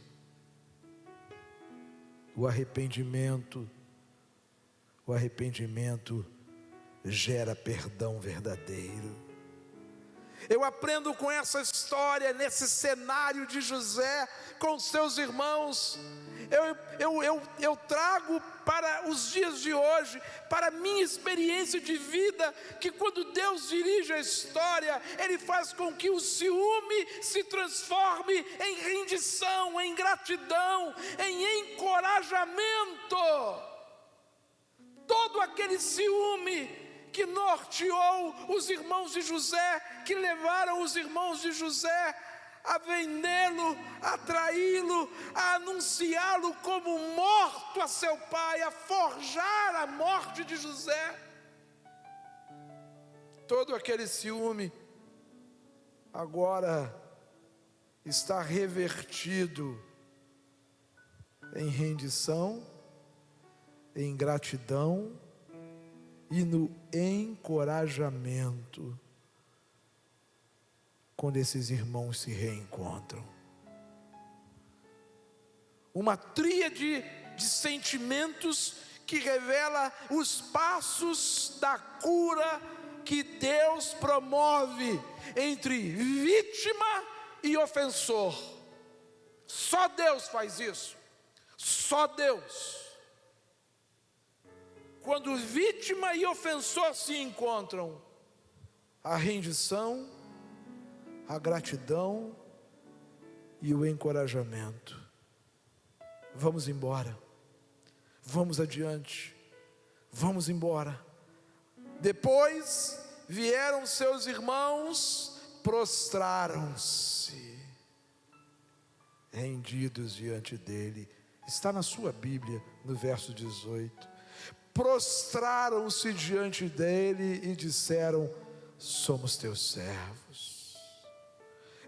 O arrependimento gera perdão verdadeiro. Eu aprendo com essa história, nesse cenário de José com seus irmãos. Eu trago para os dias de hoje, para a minha experiência de vida, que quando Deus dirige a história, Ele faz com que o ciúme se transforme em rendição, em gratidão, em encorajamento. Todo aquele ciúme que norteou os irmãos de José, que levaram os irmãos de José a vendê-lo, a traí-lo, a anunciá-lo como morto a seu pai, a forjar a morte de José. Todo aquele ciúme agora está revertido em rendição, em gratidão e no encorajamento, quando esses irmãos se reencontram. Uma tríade de sentimentos que revela os passos da cura que Deus promove entre vítima e ofensor. Só Deus faz isso. Só Deus. Quando vítima e ofensor se encontram, a rendição, a gratidão e o encorajamento. Vamos embora, vamos adiante, vamos embora. Depois vieram seus irmãos, prostraram-se, rendidos diante dele. Está na sua Bíblia, no verso 18. Prostraram-se diante dele e disseram: somos teus servos.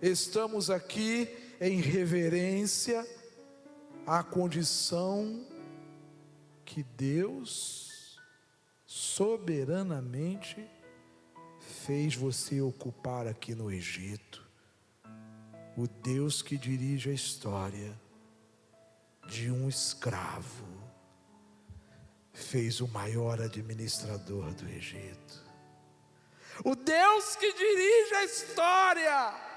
Estamos aqui em reverência à condição que Deus soberanamente fez você ocupar aqui no Egito. O Deus que dirige a história de um escravo fez o maior administrador do Egito. O Deus que dirige a história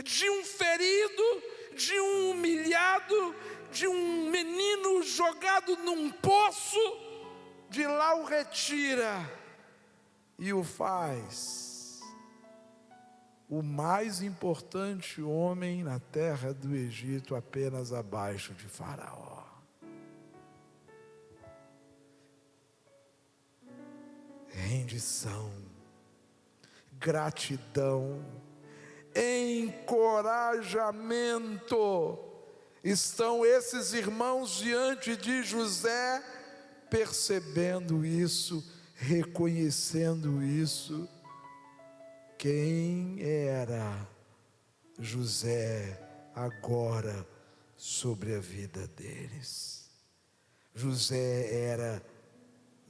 de um ferido, de um humilhado, de um menino jogado num poço, de lá o retira e o faz o mais importante homem na terra do Egito, apenas abaixo de Faraó. Rendição, gratidão, encorajamento. Estão esses irmãos diante de José, percebendo isso, reconhecendo isso. Quem era José agora sobre a vida deles? José era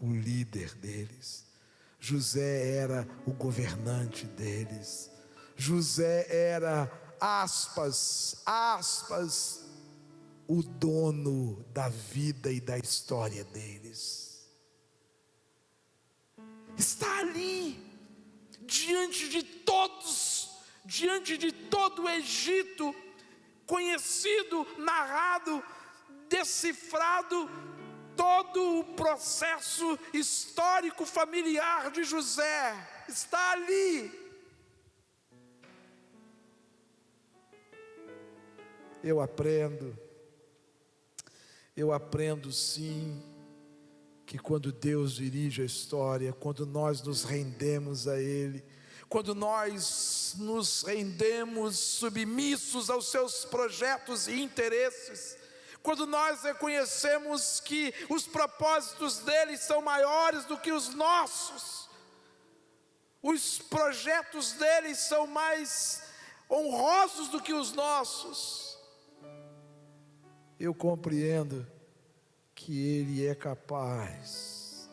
o líder deles. José era o governante deles. José era, aspas, o dono da vida e da história deles. Está ali, diante de todos, diante de todo o Egito, conhecido, narrado, decifrado todo o processo histórico familiar de José está ali. Eu aprendo sim, que quando Deus dirige a história, quando nós nos rendemos a Ele, quando nós nos rendemos submissos aos seus projetos e interesses, quando nós reconhecemos que os propósitos dele são maiores do que os nossos, os projetos dele são mais honrosos do que os nossos, eu compreendo que ele é capaz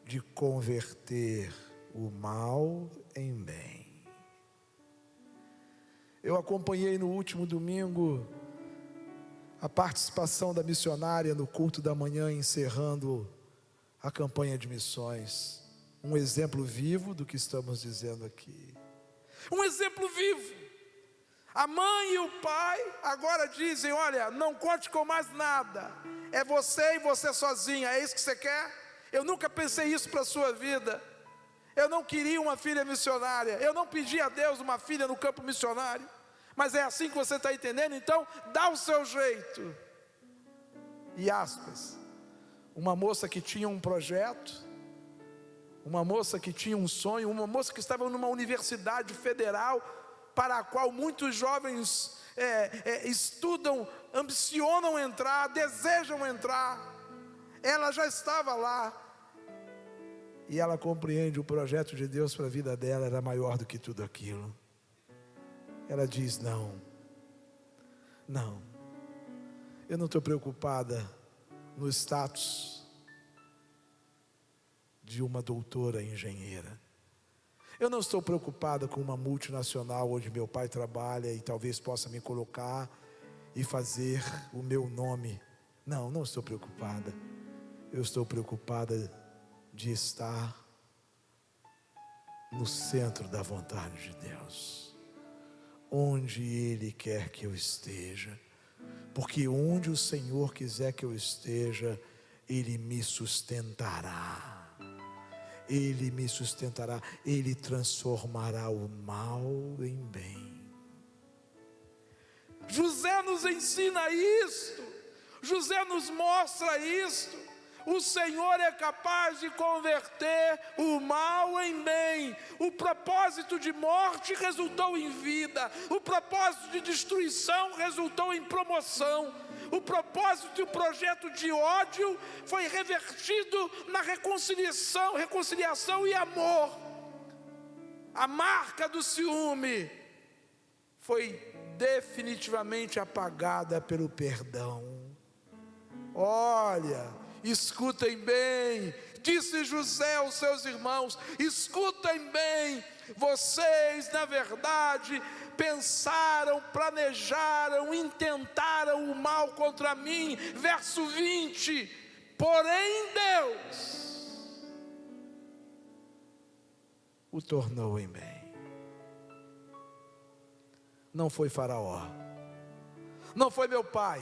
de converter o mal em bem. Eu acompanhei no último domingo a participação da missionária no culto da manhã, encerrando a campanha de missões. Um exemplo vivo do que estamos dizendo aqui. Um exemplo vivo. A mãe e o pai agora dizem: olha, não conte com mais nada. É você e você sozinha, é isso que você quer? Eu nunca pensei isso para a sua vida. Eu não queria uma filha missionária. Eu não pedi a Deus uma filha no campo missionário. Mas é assim que você está entendendo? Então, dá o seu jeito. E aspas, uma moça que tinha um projeto, uma moça que tinha um sonho, uma moça que estava numa universidade federal, para a qual muitos jovens estudam, ambicionam entrar, desejam entrar. Ela já estava lá, e ela compreende o projeto de Deus para a vida dela era maior do que tudo aquilo. Ela diz: não, eu não estou preocupada no status de uma doutora engenheira. Eu não estou preocupada com uma multinacional onde meu pai trabalha e talvez possa me colocar e fazer o meu nome. Não estou preocupada. Eu estou preocupada de estar no centro da vontade de Deus, onde Ele quer que eu esteja, porque onde o Senhor quiser que eu esteja, Ele me sustentará. Ele me sustentará, Ele transformará o mal em bem. José nos ensina isto, José nos mostra isto. O Senhor é capaz de converter o mal em bem. O propósito de morte resultou em vida, o propósito de destruição resultou em promoção. O propósito e o projeto de ódio foi revertido na reconciliação e amor. A marca do ciúme foi definitivamente apagada pelo perdão. Olha, escutem bem, disse José aos seus irmãos: escutem bem, vocês na verdade pensaram, planejaram, intentaram o mal contra mim. Verso 20: porém Deus o tornou em bem. Não foi Faraó, não foi meu pai,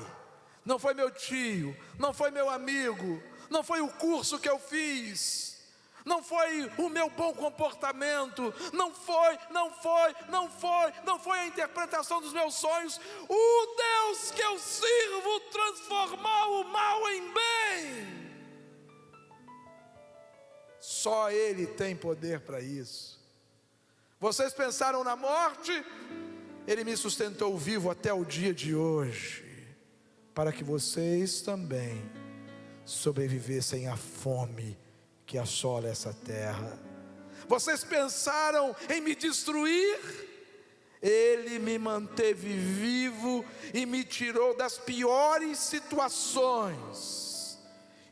não foi meu tio, não foi meu amigo, não foi o curso que eu fiz, não foi o meu bom comportamento, não foi a interpretação dos meus sonhos. O Deus que eu sirvo transformou o mal em bem. Só Ele tem poder para isso. Vocês pensaram na morte? Ele me sustentou vivo até o dia de hoje, para que vocês também sobrevivessem à fome que assola essa terra. Vocês pensaram em me destruir? Ele me manteve vivo e me tirou das piores situações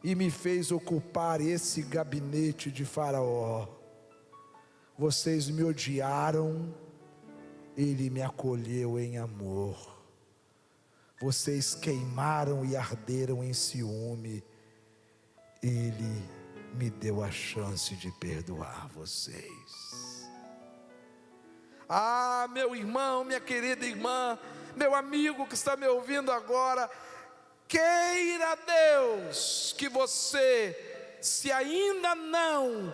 e me fez ocupar esse gabinete de Faraó. Vocês me odiaram, Ele me acolheu em amor. Vocês queimaram e arderam em ciúme, Ele me deu a chance de perdoar vocês. Meu irmão, minha querida irmã, meu amigo que está me ouvindo agora, Queira Deus que você, se ainda não,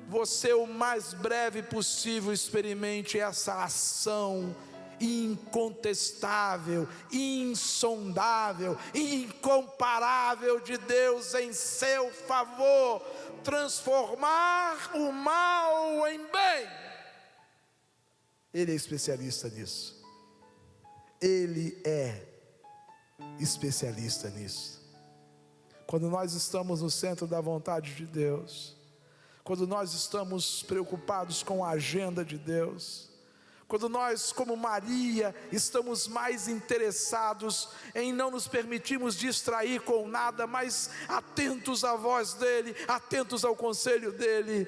você o mais breve possível experimente essa ação incontestável, insondável, incomparável de Deus em seu favor, transformar o mal em bem. Ele é especialista nisso. Ele é especialista nisso. Quando nós estamos no centro da vontade de Deus, quando nós estamos preocupados com a agenda de Deus, quando nós, como Maria, estamos mais interessados em não nos permitirmos distrair com nada, mas atentos à voz dEle, atentos ao conselho dEle,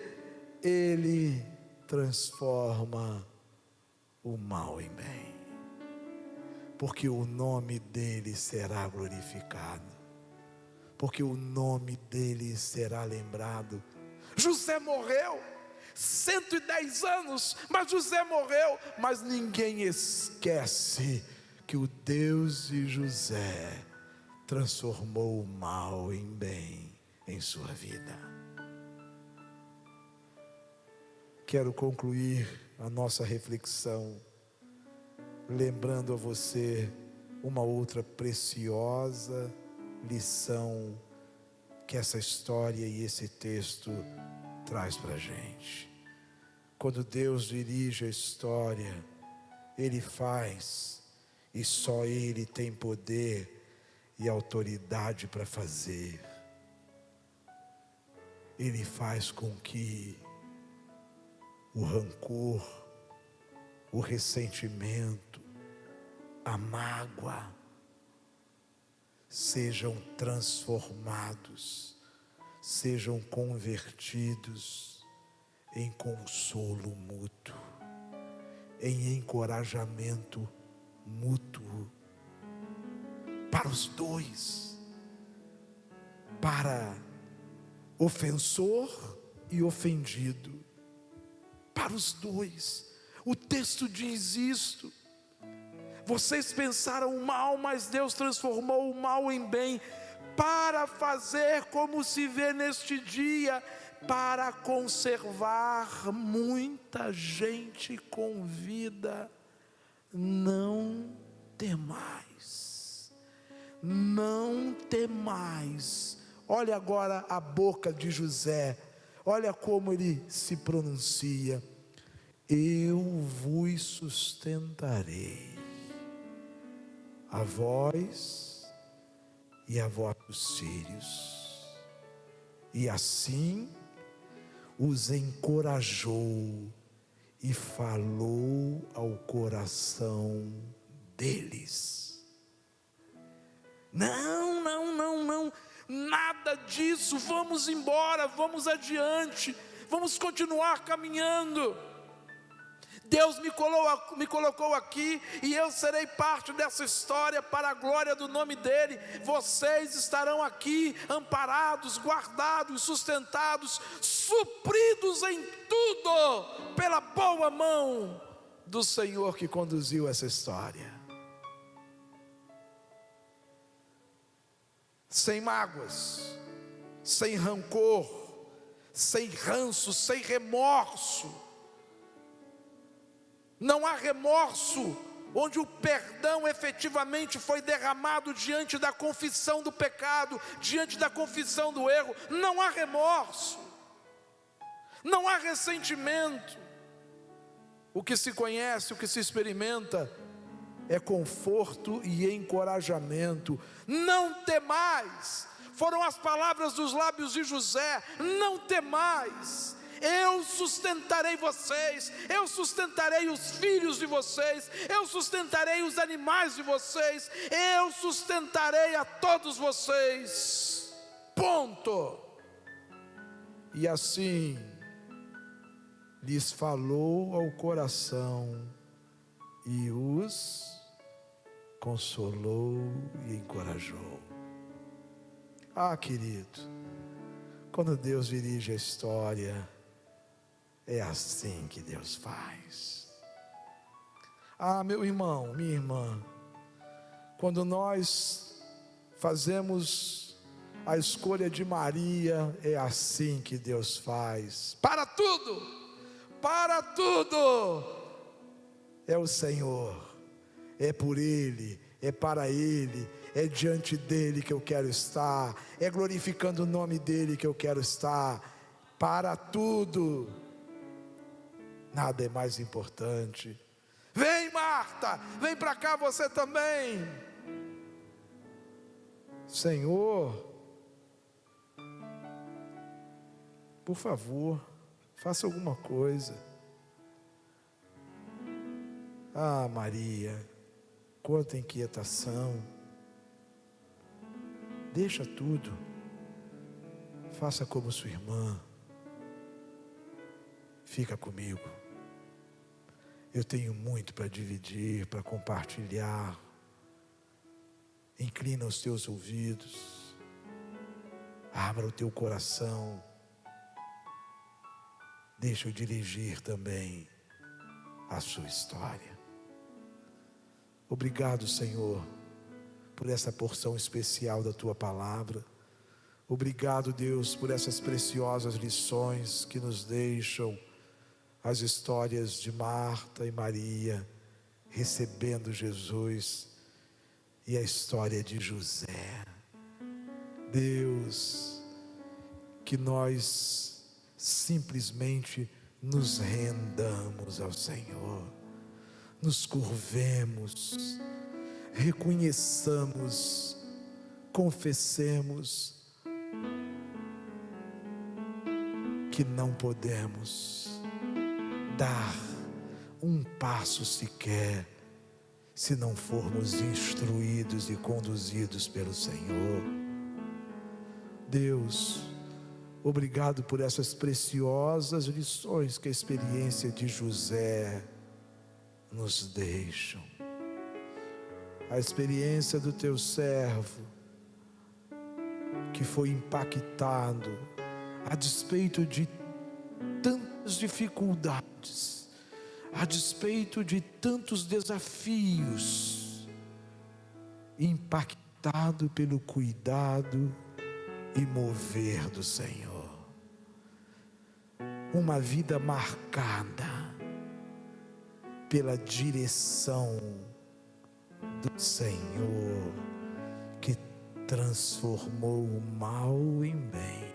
Ele transforma o mal em bem, porque o nome dEle será glorificado, porque o nome dEle será lembrado. José morreu, 110 anos, mas José morreu, mas ninguém esquece que o Deus de José transformou o mal em bem em sua vida. Quero concluir a nossa reflexão lembrando a você uma outra preciosa lição que essa história e esse texto traz para a gente. Quando Deus dirige a história, Ele faz, e só Ele tem poder e autoridade para fazer. Ele faz com que o rancor, o ressentimento, a mágoa sejam transformados, sejam convertidos em consolo mútuo, em encorajamento mútuo, para os dois, para ofensor e ofendido, para os dois. O texto diz isto: vocês pensaram o mal, mas Deus transformou o mal em bem, para fazer como se vê neste dia, para conservar muita gente com vida. Não temais, não temais. Olha agora a boca de José, olha como ele se pronuncia: eu vos sustentarei, a vós e a vossos filhos. E assim os encorajou e falou ao coração deles. Não, nada disso, vamos embora, vamos adiante, vamos continuar caminhando. Deus me colocou aqui e eu serei parte dessa história para a glória do nome dEle. Vocês estarão aqui amparados, guardados, sustentados, supridos em tudo pela boa mão do Senhor que conduziu essa história. Sem mágoas, sem rancor, sem ranço, sem remorso. Não há remorso onde o perdão efetivamente foi derramado diante da confissão do pecado, diante da confissão do erro. Não há remorso, não há ressentimento. O que se conhece, o que se experimenta é conforto e encorajamento. Não temais, foram as palavras dos lábios de José: não temais. Eu sustentarei vocês, eu sustentarei os filhos de vocês, eu sustentarei os animais de vocês, eu sustentarei a todos vocês. Ponto. E assim lhes falou ao coração e os consolou e encorajou. Ah, querido, quando Deus dirige a história, é assim que Deus faz. Ah, meu irmão, minha irmã, quando nós fazemos a escolha de Maria, é assim que Deus faz. Para tudo, é o Senhor, é por Ele, é para Ele, é diante dEle que eu quero estar, é glorificando o nome dEle que eu quero estar. Para tudo, nada é mais importante. Vem, Marta, vem para cá você também. Senhor, por favor, faça alguma coisa. Ah, Maria, quanta inquietação. Deixa tudo, faça como sua irmã. Fica comigo. Eu tenho muito para dividir, para compartilhar. Inclina os teus ouvidos, abra o teu coração. Deixa eu dirigir também a sua história. Obrigado, Senhor, por essa porção especial da tua palavra. Obrigado, Deus, por essas preciosas lições que nos deixam as histórias de Marta e Maria recebendo Jesus e a história de José. Deus, que nós simplesmente nos rendamos ao Senhor, nos curvemos, reconheçamos, confessemos que não podemos dar um passo sequer se não formos instruídos e conduzidos pelo Senhor. Deus, obrigado por essas preciosas lições que a experiência de José nos deixa. A experiência do teu servo, que foi impactado a despeito de tantas dificuldades, a despeito de tantos desafios, impactado pelo cuidado e mover do Senhor. Uma vida marcada pela direção do Senhor, que transformou o mal em bem,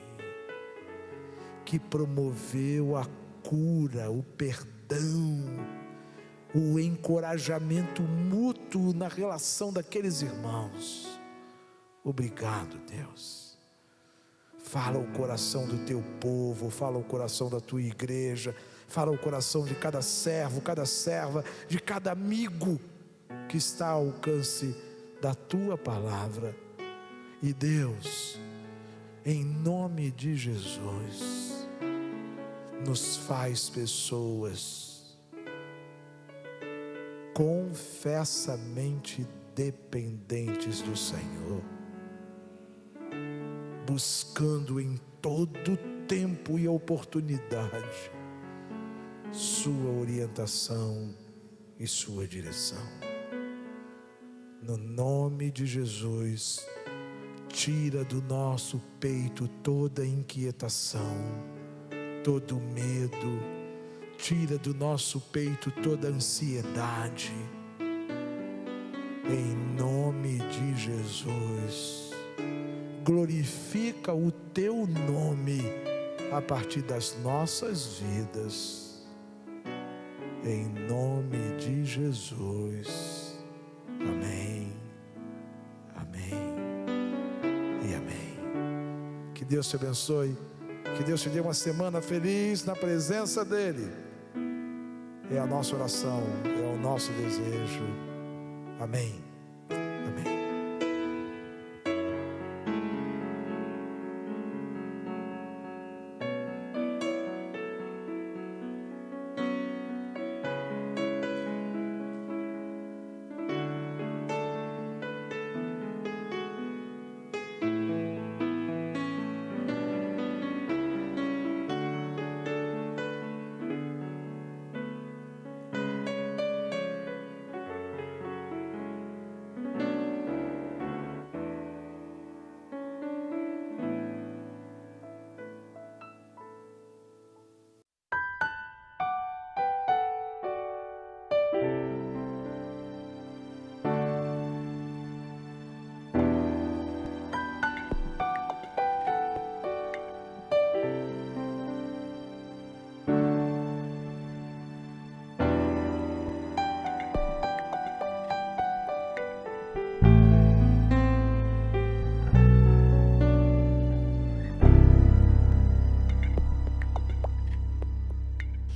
que promoveu a cura, o perdão, o encorajamento mútuo na relação daqueles irmãos. Obrigado, Deus. Fala o coração do teu povo, fala o coração da tua igreja, fala o coração de cada servo, cada serva, de cada amigo que está ao alcance da tua palavra. E Deus, em nome de Jesus, nos faz pessoas confessamente dependentes do Senhor, buscando em todo tempo e oportunidade sua orientação e sua direção. No nome de Jesus, tira do nosso peito toda inquietação, todo medo, tira do nosso peito toda ansiedade. Em nome de Jesus, glorifica o teu nome a partir das nossas vidas. Em nome de Jesus. Amém. Amém. E amém. Que Deus te abençoe. Que Deus te dê uma semana feliz na presença dEle. É a nossa oração, é o nosso desejo. Amém. Amém.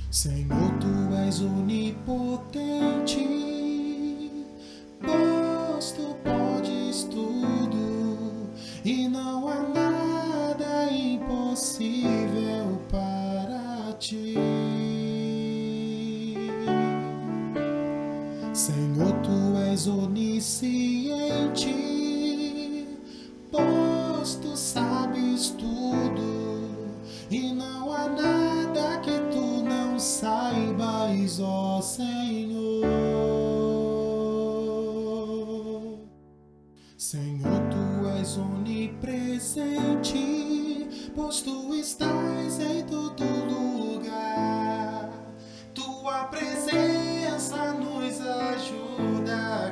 Senhor, tu és onipotente, pois tu podes tudo e não há nada impossível para ti. Senhor, tu és onisciente, pois tu sabes tudo e não há nada que tu não saibas, ó Senhor. Senhor, tu és onipresente, pois tu estás em todo lugar. Tua presença nos ajuda a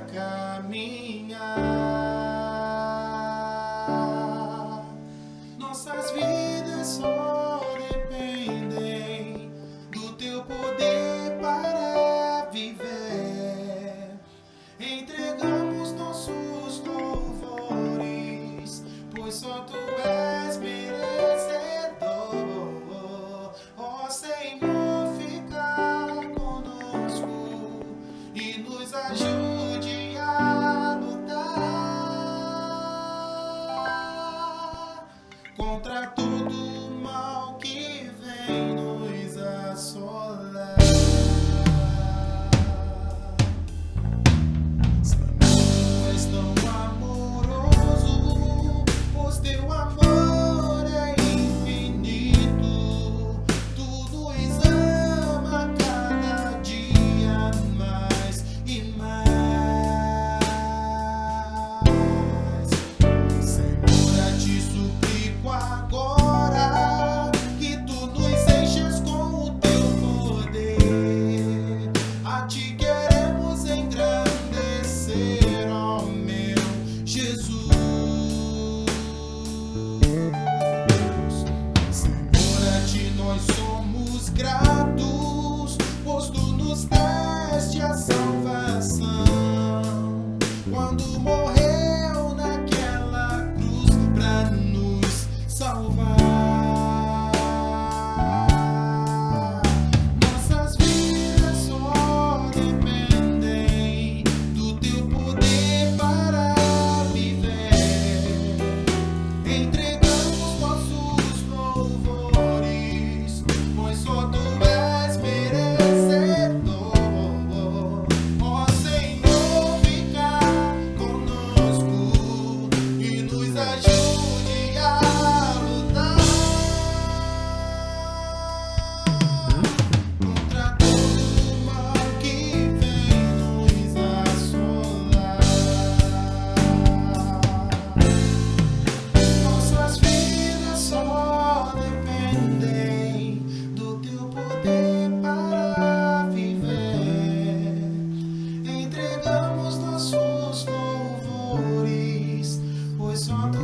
caminhar. Nossas vidas só dependem do teu poder para viver. Entregamos nossos louvores, pois só tu és merecedor. Ó Senhor, fica conosco e nos ajude a lutar contra todo o mal que vem nos assolar. Senhor, tu és tão amoroso, pois teu amor é infinito. Tu nos ama cada dia mais e mais. Senhor, a ti suplico agora que tu nos enches com o teu poder. A ti queremos engrandecer, ó meu Jesus. Senhor, a ti nós somos gratos, pois tu nos deste a salvação. Quando morreu naquela cruz pra nos salvar. Nossas vidas só dependem do teu poder para viver. Entregamos nossos louvores, pois só tu és merecedor. Ó Senhor, fica conosco e nos ajude a lutar contra todo o mal que vem nos assolar. Nossas vidas só dependem do teu poder para viver. Entregamos nossos louvores, pois só tu